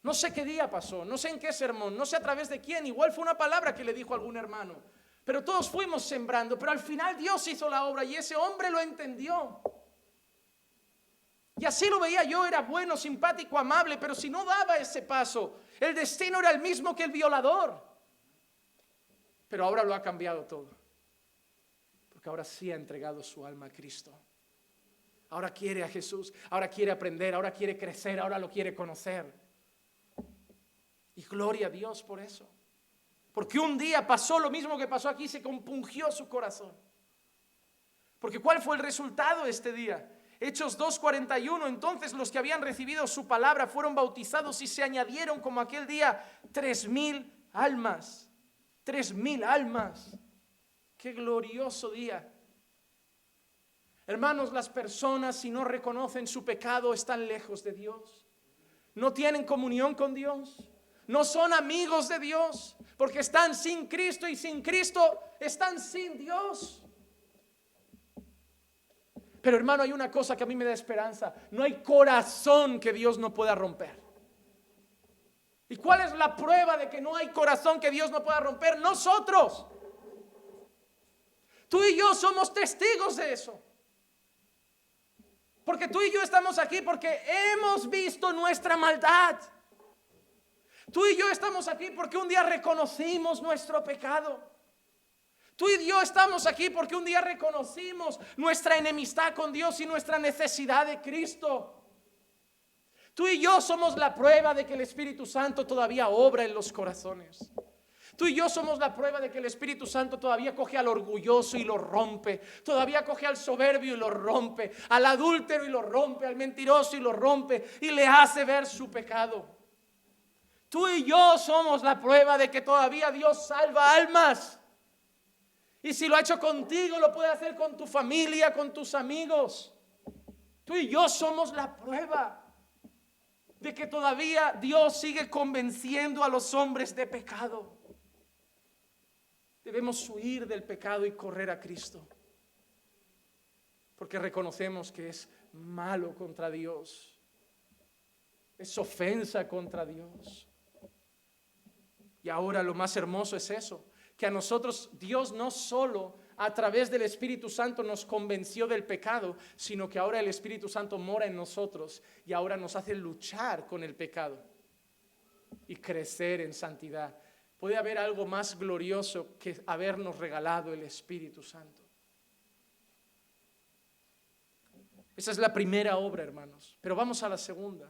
No sé qué día pasó, no sé en qué sermón, no sé a través de quién. Igual fue una palabra que le dijo a algún hermano. Pero todos fuimos sembrando, pero al final Dios hizo la obra y ese hombre lo entendió. Y así lo veía yo, era bueno, simpático, amable, pero si no daba ese paso, el destino era el mismo que el violador. Pero ahora lo ha cambiado todo, porque ahora sí ha entregado su alma a Cristo. Ahora quiere a Jesús, ahora quiere aprender, ahora quiere crecer, ahora lo quiere conocer. Y gloria a Dios por eso. Porque un día pasó lo mismo que pasó aquí, se compungió su corazón. Porque ¿cuál fue el resultado de este día? Hechos 2:41, entonces los que habían recibido su palabra fueron bautizados y se añadieron como aquel día 3,000 almas. 3,000 almas. Qué glorioso día. Hermanos, las personas, si no reconocen su pecado, están lejos de Dios. No tienen comunión con Dios. no son amigos de Dios, porque están sin Cristo y sin Cristo están sin Dios. Pero hermano, hay una cosa que a mí me da esperanza: no hay corazón que Dios no pueda romper. ¿Y cuál es la prueba de que no hay corazón que Dios no pueda romper? Nosotros. Tú y yo somos testigos de eso. Porque tú y yo estamos aquí porque hemos visto nuestra maldad. Tú y yo estamos aquí porque un día reconocimos nuestro pecado. Tú y yo estamos aquí porque un día reconocimos nuestra enemistad con Dios y nuestra necesidad de Cristo. Tú y yo somos la prueba de que el Espíritu Santo todavía obra en los corazones. Tú y yo somos la prueba de que el Espíritu Santo todavía coge al orgulloso y lo rompe. Todavía coge al soberbio y lo rompe. Al adúltero y lo rompe. Al mentiroso y lo rompe. Y le hace ver su pecado. Tú y yo somos la prueba de que todavía Dios salva almas. Y si lo ha hecho contigo, lo puede hacer con tu familia, con tus amigos. Tú y yo somos la prueba de que todavía Dios sigue convenciendo a los hombres de pecado. Debemos huir del pecado y correr a Cristo, porque reconocemos que es malo contra Dios, es ofensa contra Dios. Y ahora lo más hermoso es eso, que a nosotros Dios no solo a través del Espíritu Santo nos convenció del pecado, sino que ahora el Espíritu Santo mora en nosotros y ahora nos hace luchar con el pecado y crecer en santidad. ¿Puede haber algo más glorioso que habernos regalado el Espíritu Santo? Esa es la primera obra, hermanos. Pero vamos a la segunda.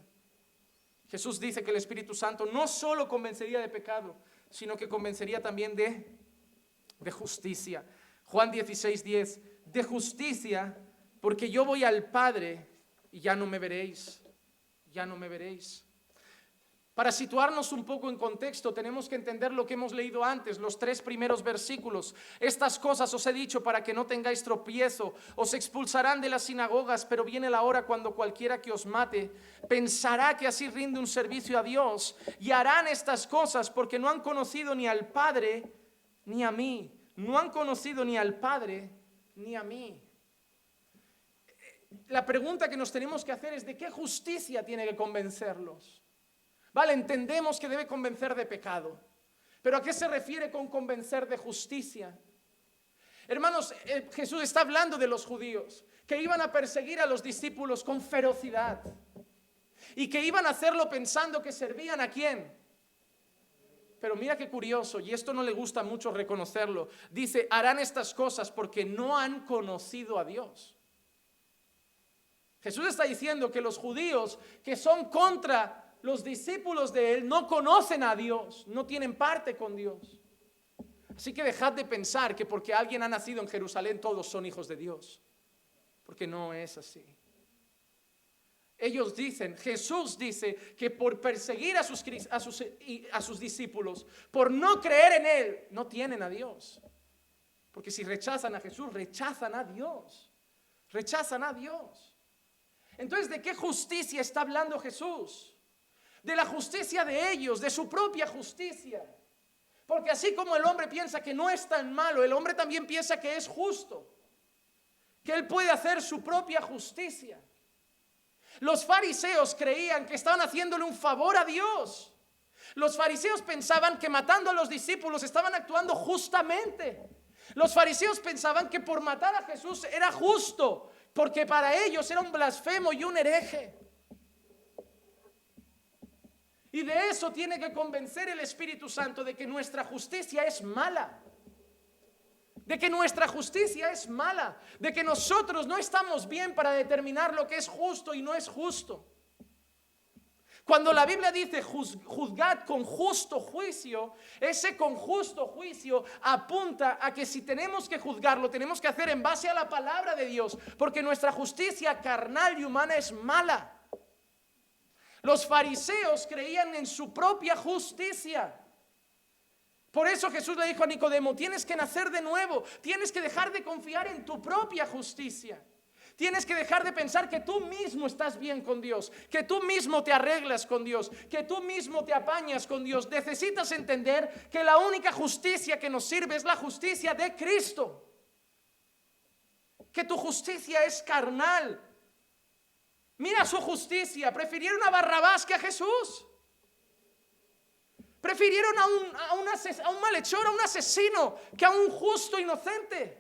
Jesús dice que el Espíritu Santo no solo convencería de pecado, sino que convencería también de justicia. Juan 16:10, de justicia, porque yo voy al Padre y ya no me veréis, ya no me veréis. Para situarnos un poco en contexto, tenemos que entender lo que hemos leído antes, los 3 primeros versículos. Estas cosas os he dicho para que no tengáis tropiezo. Os expulsarán de las sinagogas, pero viene la hora cuando cualquiera que os mate pensará que así rinde un servicio a Dios. Y harán estas cosas porque no han conocido ni al Padre ni a mí. No han conocido ni al Padre ni a mí. La pregunta que nos tenemos que hacer es: ¿de qué justicia tiene que convencerlos? Vale, entendemos que debe convencer de pecado, pero ¿a qué se refiere con convencer de justicia? Hermanos, Jesús está hablando de los judíos que iban a perseguir a los discípulos con ferocidad y que iban a hacerlo pensando que servían ¿a quién? Pero mira qué curioso, y esto no le gusta mucho reconocerlo. Dice, harán estas cosas porque no han conocido a Dios. Jesús está diciendo que los judíos que son contra los discípulos de Él no conocen a Dios, no tienen parte con Dios. Así que dejad de pensar que porque alguien ha nacido en Jerusalén todos son hijos de Dios, porque no es así. Ellos dicen, Jesús dice que por perseguir a sus discípulos, por no creer en Él, no tienen a Dios. Porque si rechazan a Jesús, rechazan a Dios. Rechazan a Dios. Entonces, ¿de qué justicia está hablando Jesús? De la justicia de ellos, de su propia justicia. Porque así como el hombre piensa que no es tan malo, el hombre también piensa que es justo, que él puede hacer su propia justicia. Los fariseos creían que estaban haciéndole un favor a Dios. Los fariseos pensaban que matando a los discípulos estaban actuando justamente. Los fariseos pensaban que por matar a Jesús era justo, porque para ellos era un blasfemo y un hereje. Y de eso tiene que convencer el Espíritu Santo, de que nuestra justicia es mala. De que nuestra justicia es mala. De que nosotros no estamos bien para determinar lo que es justo y no es justo. Cuando la Biblia dice juzgad con justo juicio, ese con justo juicio apunta a que si tenemos que juzgarlo, tenemos que hacer en base a la palabra de Dios, porque nuestra justicia carnal y humana es mala. Los fariseos creían en su propia justicia. Por eso Jesús le dijo a Nicodemo, tienes que nacer de nuevo, tienes que dejar de confiar en tu propia justicia. Tienes que dejar de pensar que tú mismo estás bien con Dios, que tú mismo te arreglas con Dios, que tú mismo te apañas con Dios. Necesitas entender que la única justicia que nos sirve es la justicia de Cristo. Que tu justicia es carnal. Mira su justicia. Prefirieron a Barrabás que a Jesús. Prefirieron a un malhechor, a un asesino, que a un justo inocente.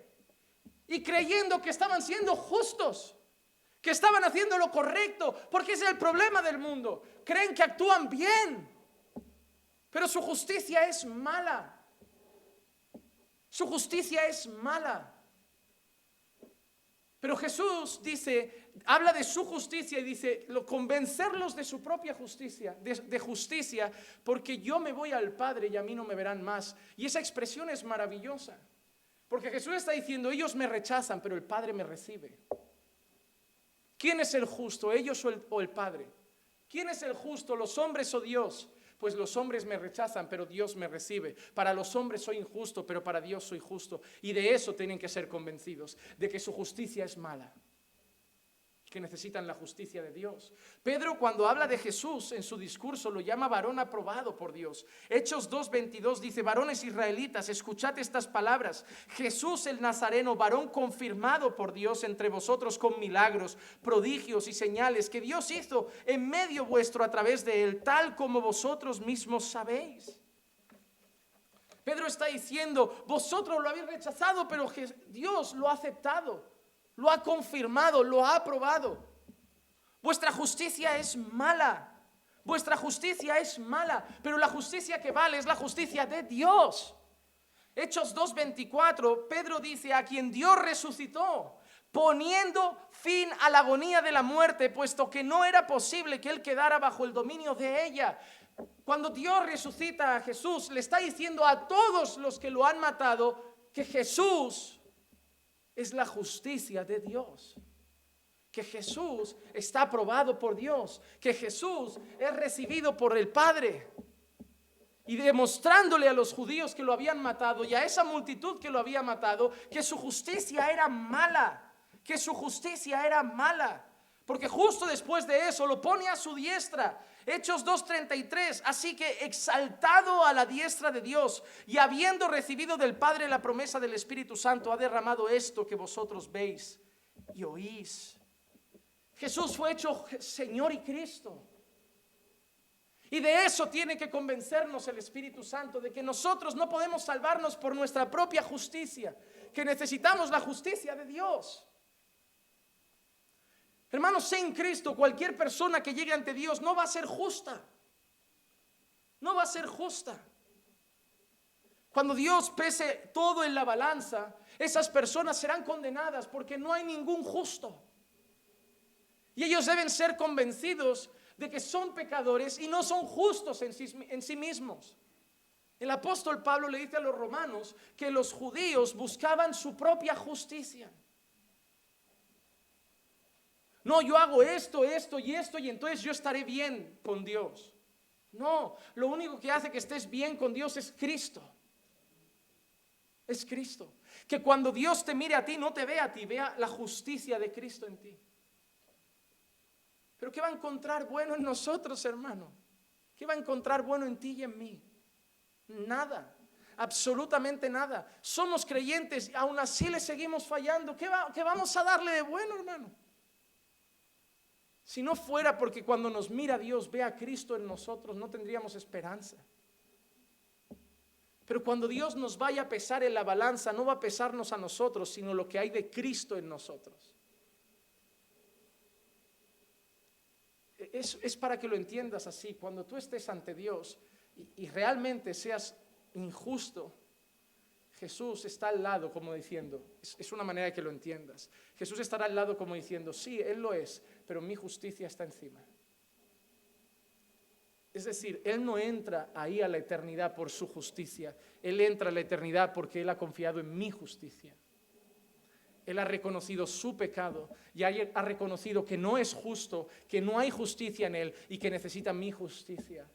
Y creyendo que estaban siendo justos, que estaban haciendo lo correcto, porque ese es el problema del mundo. Creen que actúan bien, pero su justicia es mala. Su justicia es mala. Pero Jesús dice, habla de su justicia y dice, convencerlos de su propia justicia, de justicia, porque yo me voy al Padre y a mí no me verán más. Y esa expresión es maravillosa, porque Jesús está diciendo, ellos me rechazan, pero el Padre me recibe. ¿Quién es el justo, ellos o el Padre? ¿Quién es el justo, los hombres o Dios? Pues los hombres me rechazan, pero Dios me recibe. Para los hombres soy injusto, pero para Dios soy justo. Y de eso tienen que ser convencidos, de que su justicia es mala, que necesitan la justicia de Dios. Pedro, cuando habla de Jesús en su discurso, lo llama varón aprobado por Dios. Hechos 2:22 dice, varones israelitas, escuchad estas palabras. Jesús el Nazareno, varón confirmado por Dios entre vosotros con milagros, prodigios y señales que Dios hizo en medio vuestro a través de él, tal como vosotros mismos sabéis. Pedro está diciendo, vosotros lo habéis rechazado, pero Dios lo ha aceptado. Lo ha confirmado, lo ha aprobado. Vuestra justicia es mala. Vuestra justicia es mala, pero la justicia que vale es la justicia de Dios. Hechos 2:24, Pedro dice, a quien Dios resucitó, poniendo fin a la agonía de la muerte, puesto que no era posible que él quedara bajo el dominio de ella. Cuando Dios resucita a Jesús, le está diciendo a todos los que lo han matado que Jesús es la justicia de Dios, que Jesús está aprobado por Dios, que Jesús es recibido por el Padre. Y demostrándole a los judíos que lo habían matado y a esa multitud que lo había matado, que su justicia era mala, que su justicia era mala. Porque justo después de eso lo pone a su diestra. Hechos 2:33, así que exaltado a la diestra de Dios y habiendo recibido del Padre la promesa del Espíritu Santo, ha derramado esto que vosotros veis y oís. Jesús fue hecho Señor y Cristo. Y de eso tiene que convencernos el Espíritu Santo, de que nosotros no podemos salvarnos por nuestra propia justicia, que necesitamos la justicia de Dios. Hermanos, en Cristo cualquier persona que llegue ante Dios no va a ser justa. No va a ser justa. Cuando Dios pese todo en la balanza, esas personas serán condenadas porque no hay ningún justo. Y ellos deben ser convencidos de que son pecadores y no son justos en sí mismos. El apóstol Pablo le dice a los romanos que los judíos buscaban su propia justicia. No, yo hago esto y entonces yo estaré bien con Dios. No, lo único que hace que estés bien con Dios es Cristo. Es Cristo. Que cuando Dios te mire a ti, no te vea a ti, vea la justicia de Cristo en ti. Pero ¿qué va a encontrar bueno en nosotros, hermano? ¿Qué va a encontrar bueno en ti y en mí? Nada, absolutamente nada. Somos creyentes y aún así le seguimos fallando. ¿Qué vamos a darle de bueno, hermano? Si no fuera porque cuando nos mira Dios ve a Cristo en nosotros, no tendríamos esperanza. Pero cuando Dios nos vaya a pesar en la balanza, no va a pesarnos a nosotros, sino lo que hay de Cristo en nosotros. Es para que lo entiendas así. Cuando tú estés ante Dios y realmente seas injusto, Jesús está al lado como diciendo, es una manera de que lo entiendas. Jesús estará al lado como diciendo, sí, Él lo es, pero mi justicia está encima. Es decir, Él no entra ahí a la eternidad por su justicia. Él entra a la eternidad porque Él ha confiado en mi justicia. Él ha reconocido su pecado y ha reconocido que no es justo, que no hay justicia en Él y que necesita mi justicia.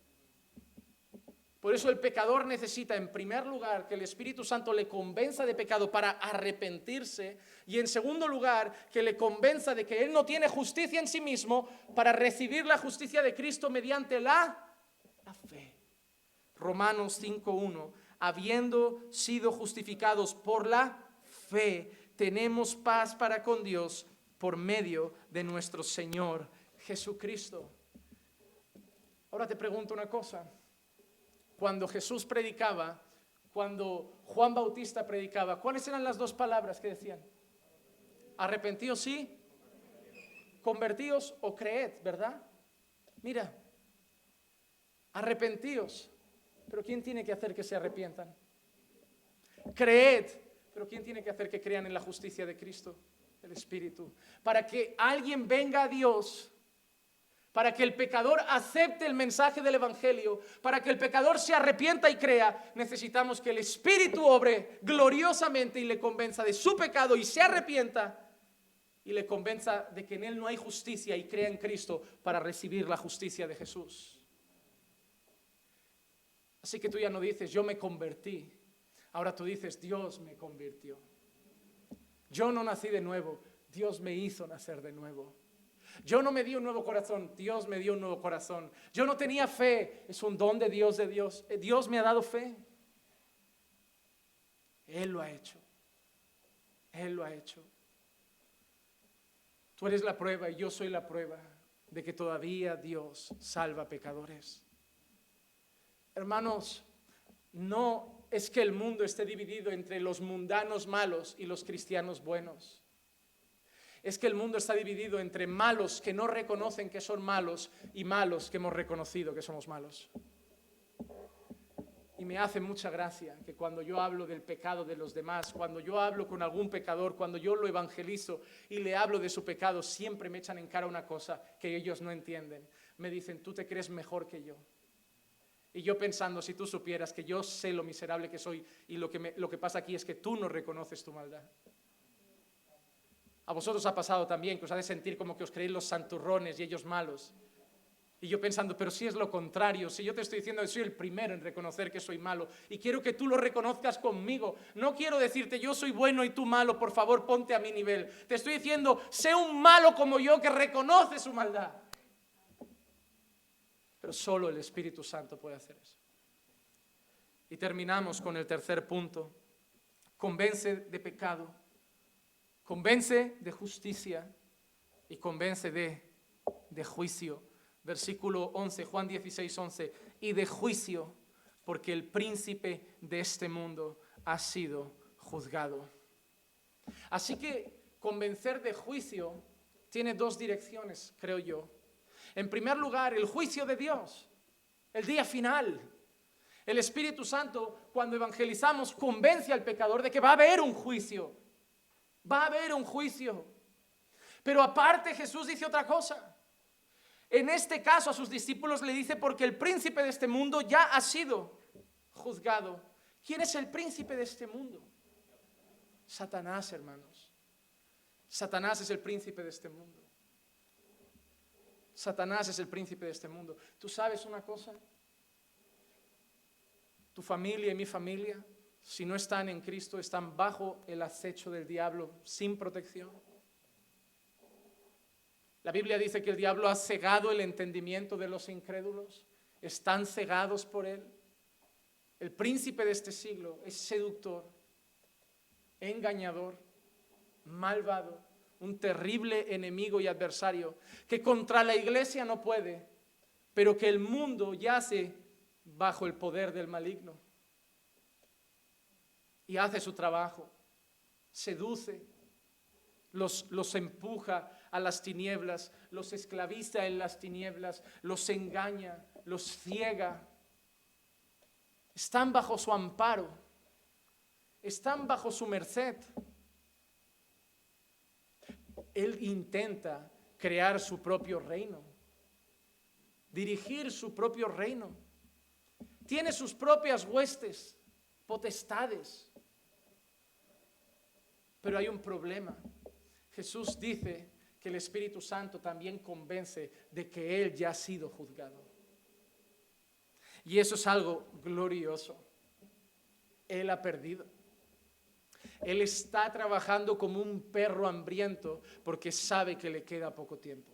Por eso el pecador necesita, en primer lugar, que el Espíritu Santo le convenza de pecado para arrepentirse, y en segundo lugar, que le convenza de que él no tiene justicia en sí mismo para recibir la justicia de Cristo mediante la fe. Romanos 5:1, habiendo sido justificados por la fe, tenemos paz para con Dios por medio de nuestro Señor Jesucristo. Ahora te pregunto una cosa. Cuando Jesús predicaba, cuando Juan Bautista predicaba, ¿cuáles eran las dos palabras que decían? Arrepentíos y convertíos o creed, ¿verdad? Mira, arrepentíos, pero ¿quién tiene que hacer que se arrepientan? Creed, pero ¿quién tiene que hacer que crean en la justicia de Cristo? El Espíritu. Para que alguien venga a Dios, para que el pecador acepte el mensaje del Evangelio, para que el pecador se arrepienta y crea, necesitamos que el Espíritu obre gloriosamente y le convenza de su pecado y se arrepienta y le convenza de que en él no hay justicia y crea en Cristo para recibir la justicia de Jesús. Así que tú ya no dices, yo me convertí. Ahora tú dices, Dios me convirtió. Yo no nací de nuevo, Dios me hizo nacer de nuevo. Yo no me di un nuevo corazón, Dios me dio un nuevo corazón. Yo no tenía fe, es un don de Dios, Dios me ha dado fe. Él lo ha hecho. Él lo ha hecho. Tú eres la prueba y yo soy la prueba de que todavía Dios salva pecadores. Hermanos, no es que el mundo esté dividido entre los mundanos malos y los cristianos buenos. Es que el mundo está dividido entre malos que no reconocen que son malos y malos que hemos reconocido que somos malos. Y me hace mucha gracia que cuando yo hablo del pecado de los demás, cuando yo hablo con algún pecador, cuando yo lo evangelizo y le hablo de su pecado, siempre me echan en cara una cosa que ellos no entienden. Me dicen, tú te crees mejor que yo. Y yo pensando, si tú supieras que yo sé lo miserable que soy y lo que pasa aquí es que tú no reconoces tu maldad. A vosotros ha pasado también que os hace sentir como que os creéis los santurrones y ellos malos. Y yo pensando, pero si es lo contrario, si yo te estoy diciendo que soy el primero en reconocer que soy malo y quiero que tú lo reconozcas conmigo. No quiero decirte yo soy bueno y tú malo, por favor ponte a mi nivel. Te estoy diciendo, sé un malo como yo que reconoce su maldad. Pero solo el Espíritu Santo puede hacer eso. Y terminamos con el tercer punto. Convence de pecado. Convence de justicia y convence de juicio. Versículo 11, Juan 16, 11. Y de juicio, porque el príncipe de este mundo ha sido juzgado. Así que convencer de juicio tiene dos direcciones, creo yo. En primer lugar, el juicio de Dios, el día final. El Espíritu Santo, cuando evangelizamos, convence al pecador de que va a haber un juicio. Va a haber un juicio. Pero aparte Jesús dice otra cosa. En este caso a sus discípulos le dice porque el príncipe de este mundo ya ha sido juzgado. ¿Quién es el príncipe de este mundo? Satanás, hermanos. Satanás es el príncipe de este mundo. Satanás es el príncipe de este mundo. ¿Tú sabes una cosa? Tu familia y mi familia, si no están en Cristo, están bajo el acecho del diablo, sin protección. La Biblia dice que el diablo ha cegado el entendimiento de los incrédulos. Están cegados por él. El príncipe de este siglo es seductor, engañador, malvado, un terrible enemigo y adversario que contra la iglesia no puede, pero que el mundo yace bajo el poder del maligno. Y hace su trabajo, seduce, los empuja a las tinieblas, los esclaviza en las tinieblas, los engaña, los ciega. Están bajo su amparo, están bajo su merced. Él intenta crear su propio reino, dirigir su propio reino. Tiene sus propias huestes, potestades. Pero hay un problema. Jesús dice que el Espíritu Santo también convence de que Él ya ha sido juzgado. Y eso es algo glorioso. Él ha perdido. Él está trabajando como un perro hambriento porque sabe que le queda poco tiempo.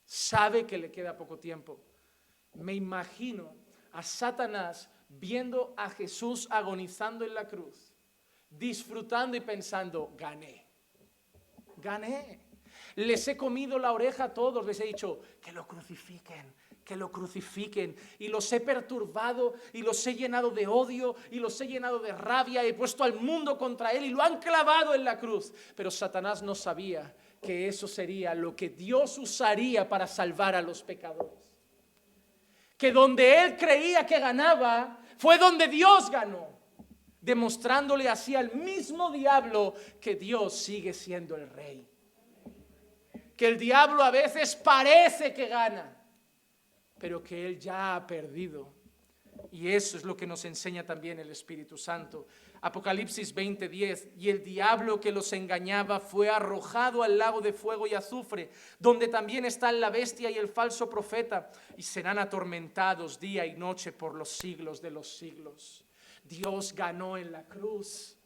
Sabe que le queda poco tiempo. Me imagino a Satanás viendo a Jesús agonizando en la cruz, disfrutando y pensando, gané. Les he comido la oreja a todos, les he dicho, que lo crucifiquen. Y los he perturbado y los he llenado de odio y los he llenado de rabia, he puesto al mundo contra él y lo han clavado en la cruz. Pero Satanás no sabía que eso sería lo que Dios usaría para salvar a los pecadores. Que donde él creía que ganaba, fue donde Dios ganó, demostrándole así al mismo diablo que Dios sigue siendo el rey. Que el diablo a veces parece que gana, pero que él ya ha perdido. Y eso es lo que nos enseña también el Espíritu Santo. Apocalipsis 20:10, y el diablo que los engañaba fue arrojado al lago de fuego y azufre, donde también están la bestia y el falso profeta, y serán atormentados día y noche por los siglos de los siglos. Dios ganó en la cruz.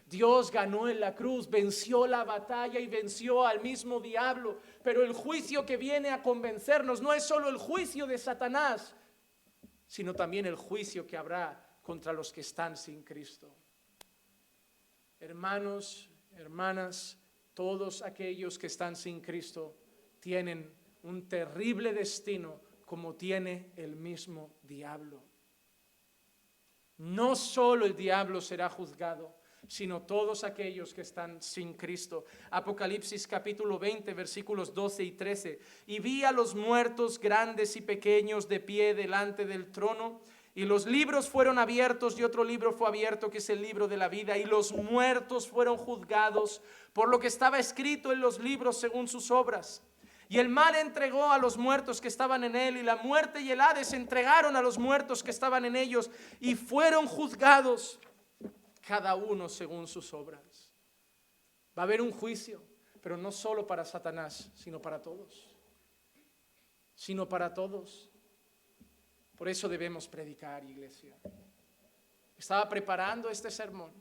Dios ganó en la cruz, venció la batalla y venció al mismo diablo. Pero el juicio que viene a convencernos no es solo el juicio de Satanás, sino también el juicio que habrá contra los que están sin Cristo. Hermanos, hermanas, todos aquellos que están sin Cristo tienen un terrible destino como tiene el mismo diablo. No solo el diablo será juzgado, sino todos aquellos que están sin Cristo. Apocalipsis capítulo 20, versículos 12 y 13. Y vi a los muertos grandes y pequeños de pie delante del trono, y los libros fueron abiertos, y otro libro fue abierto, que es el libro de la vida, y los muertos fueron juzgados por lo que estaba escrito en los libros según sus obras. Y el mal entregó a los muertos que estaban en él, y la muerte y el Hades entregaron a los muertos que estaban en ellos, y fueron juzgados cada uno según sus obras. Va a haber un juicio, pero no solo para Satanás, sino para todos. Por eso debemos predicar, iglesia. Estaba preparando este sermón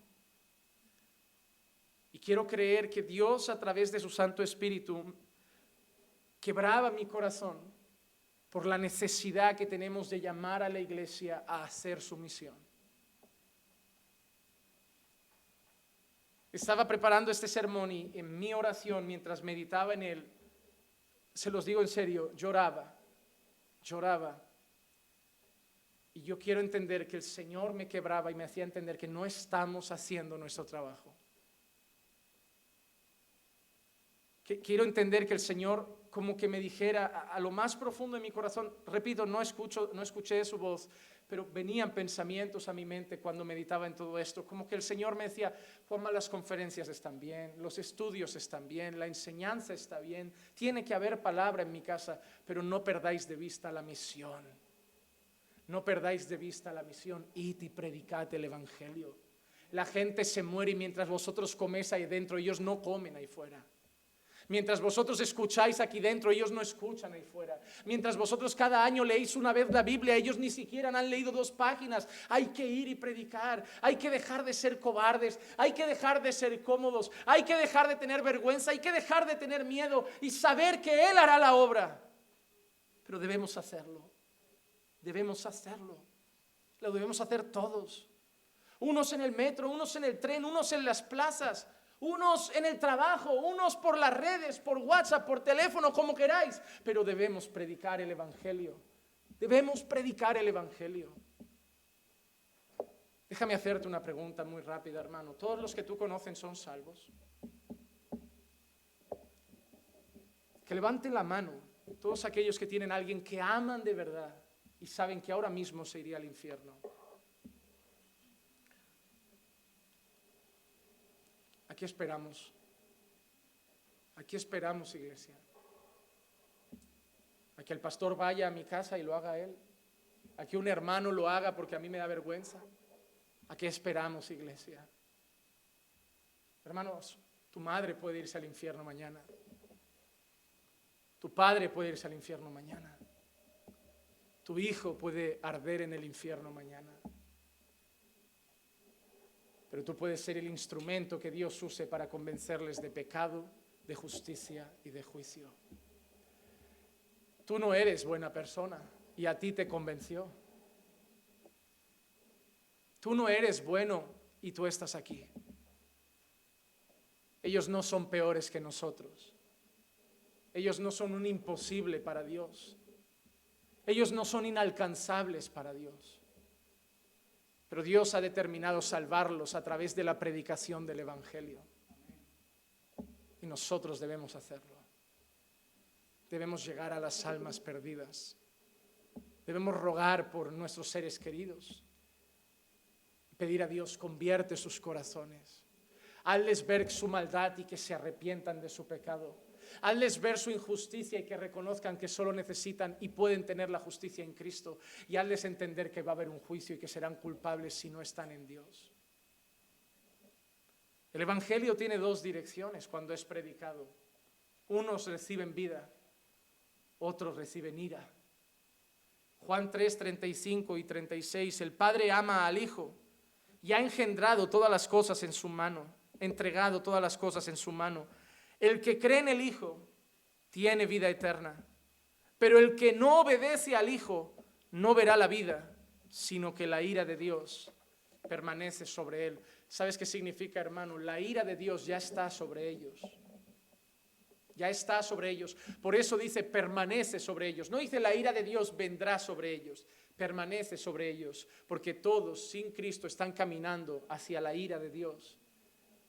y quiero creer que Dios, a través de su Santo Espíritu, quebraba mi corazón por la necesidad que tenemos de llamar a la iglesia a hacer su misión. Estaba preparando este sermón y en mi oración, mientras meditaba en él, se los digo en serio, lloraba. Y yo quiero entender que el Señor me quebraba y me hacía entender que no estamos haciendo nuestro trabajo. Quiero entender que el Señor como que me dijera a lo más profundo de mi corazón, repito, no escuché su voz, pero venían pensamientos a mi mente cuando meditaba en todo esto, como que el Señor me decía, Juanma, las conferencias están bien, los estudios están bien, la enseñanza está bien, tiene que haber palabra en mi casa, pero no perdáis de vista la misión. No perdáis de vista la misión, id y predicad el Evangelio. La gente se muere y mientras vosotros coméis ahí dentro, ellos no comen ahí fuera. Mientras vosotros escucháis aquí dentro, ellos no escuchan ahí fuera. Mientras vosotros cada año leéis una vez la Biblia, ellos ni siquiera han leído 2 páginas. Hay que ir y predicar, hay que dejar de ser cobardes, hay que dejar de ser cómodos, hay que dejar de tener vergüenza, hay que dejar de tener miedo y saber que Él hará la obra. Pero debemos hacerlo, lo debemos hacer todos. Unos en el metro, unos en el tren, unos en las plazas, unos en el trabajo, unos por las redes, por WhatsApp, por teléfono, como queráis, pero debemos predicar el Evangelio. Déjame hacerte una pregunta muy rápida, hermano. ¿Todos los que tú conoces son salvos? Que levanten la mano todos aquellos que tienen a alguien que aman de verdad y saben que ahora mismo se iría al infierno. Aquí esperamos, iglesia. A que el pastor vaya a mi casa y lo haga él. A que un hermano lo haga porque a mí me da vergüenza. ¿A qué esperamos, iglesia? Hermanos, tu madre puede irse al infierno mañana. Tu padre puede irse al infierno mañana. Tu hijo puede arder en el infierno mañana. Pero tú puedes ser el instrumento que Dios use para convencerles de pecado, de justicia y de juicio. Tú no eres buena persona y a ti te convenció. Tú no eres bueno y tú estás aquí. Ellos no son peores que nosotros. Ellos no son un imposible para Dios. Ellos no son inalcanzables para Dios. Pero Dios ha determinado salvarlos a través de la predicación del Evangelio. Y nosotros debemos hacerlo. Debemos llegar a las almas perdidas. Debemos rogar por nuestros seres queridos. Pedir a Dios, convierte sus corazones. Hazles ver su maldad y que se arrepientan de su pecado. Hazles ver su injusticia y que reconozcan que solo necesitan y pueden tener la justicia en Cristo. Y hazles entender que va a haber un juicio y que serán culpables si no están en Dios. El Evangelio tiene dos direcciones cuando es predicado. Unos reciben vida, otros reciben ira. Juan 3, 35 y 36, el Padre ama al Hijo y ha engendrado todas las cosas en su mano, entregado todas las cosas en su mano. El que cree en el Hijo tiene vida eterna, pero el que no obedece al Hijo no verá la vida, sino que la ira de Dios permanece sobre él. ¿Sabes qué significa, hermano? La ira de Dios ya está sobre ellos. Ya está sobre ellos. Por eso dice permanece sobre ellos. No dice la ira de Dios vendrá sobre ellos. Permanece sobre ellos. Porque todos sin Cristo están caminando hacia la ira de Dios.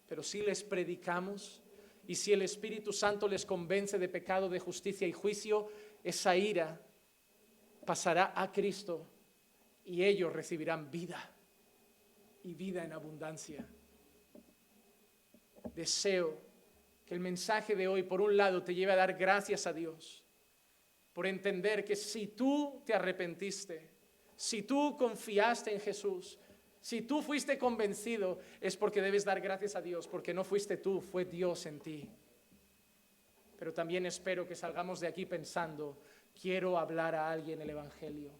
Pero si les predicamos y si el Espíritu Santo les convence de pecado, de justicia y juicio, esa ira pasará a Cristo y ellos recibirán vida y vida en abundancia. Deseo que el mensaje de hoy, por un lado, te lleve a dar gracias a Dios por entender que si tú te arrepentiste, si tú confiaste en Jesús, si tú fuiste convencido, es porque debes dar gracias a Dios, porque no fuiste tú, fue Dios en ti. Pero también espero que salgamos de aquí pensando, quiero hablar a alguien el Evangelio,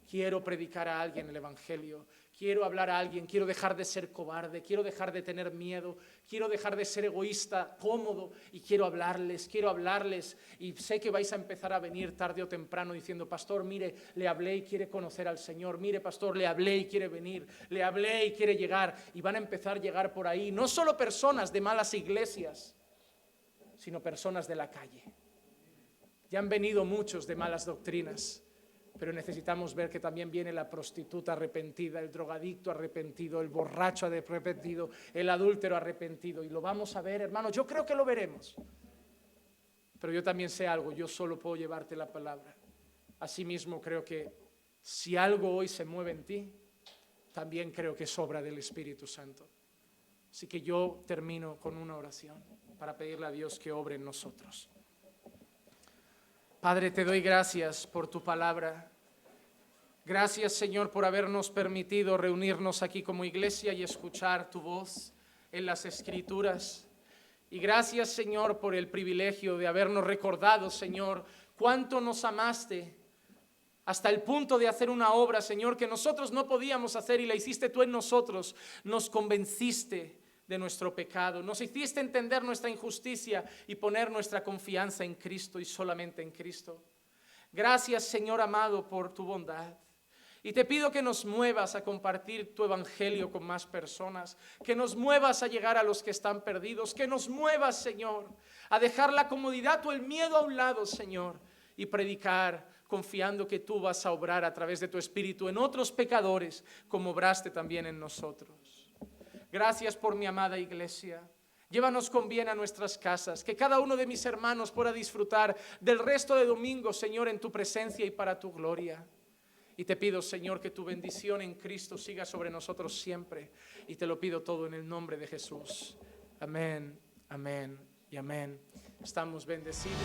quiero predicar a alguien el Evangelio, quiero hablar a alguien, quiero dejar de ser cobarde, quiero dejar de tener miedo, quiero dejar de ser egoísta, cómodo, y quiero hablarles, y sé que vais a empezar a venir tarde o temprano diciendo, pastor, mire, le hablé y quiere conocer al Señor, mire, pastor, le hablé y quiere venir, le hablé y quiere llegar, y van a empezar a llegar por ahí, no solo personas de malas iglesias, sino personas de la calle. Ya han venido muchos de malas doctrinas, pero necesitamos ver que también viene la prostituta arrepentida, el drogadicto arrepentido, el borracho arrepentido, el adúltero arrepentido. Y lo vamos a ver, hermano, yo creo que lo veremos. Pero yo también sé algo, yo solo puedo llevarte la palabra. Asimismo creo que si algo hoy se mueve en ti, también creo que es obra del Espíritu Santo. Así que yo termino con una oración para pedirle a Dios que obre en nosotros. Padre, te doy gracias por tu palabra. Gracias, Señor, por habernos permitido reunirnos aquí como iglesia y escuchar tu voz en las Escrituras. Y gracias, Señor, por el privilegio de habernos recordado, Señor, cuánto nos amaste hasta el punto de hacer una obra, Señor, que nosotros no podíamos hacer y la hiciste tú en nosotros. Nos convenciste de nuestro pecado, nos hiciste entender nuestra injusticia y poner nuestra confianza en Cristo y solamente en Cristo. Gracias, Señor amado, por tu bondad. Y te pido que nos muevas a compartir tu evangelio con más personas, que nos muevas a llegar a los que están perdidos, que nos muevas, Señor, a dejar la comodidad o el miedo a un lado, Señor, y predicar confiando que tú vas a obrar a través de tu Espíritu en otros pecadores, como obraste también en nosotros. Gracias por mi amada iglesia. Llévanos con bien a nuestras casas, que cada uno de mis hermanos pueda disfrutar del resto de domingo, Señor, en tu presencia y para tu gloria. Y te pido, Señor, que tu bendición en Cristo siga sobre nosotros siempre. Y te lo pido todo en el nombre de Jesús. Amén, amén y amén. Estamos bendecidos.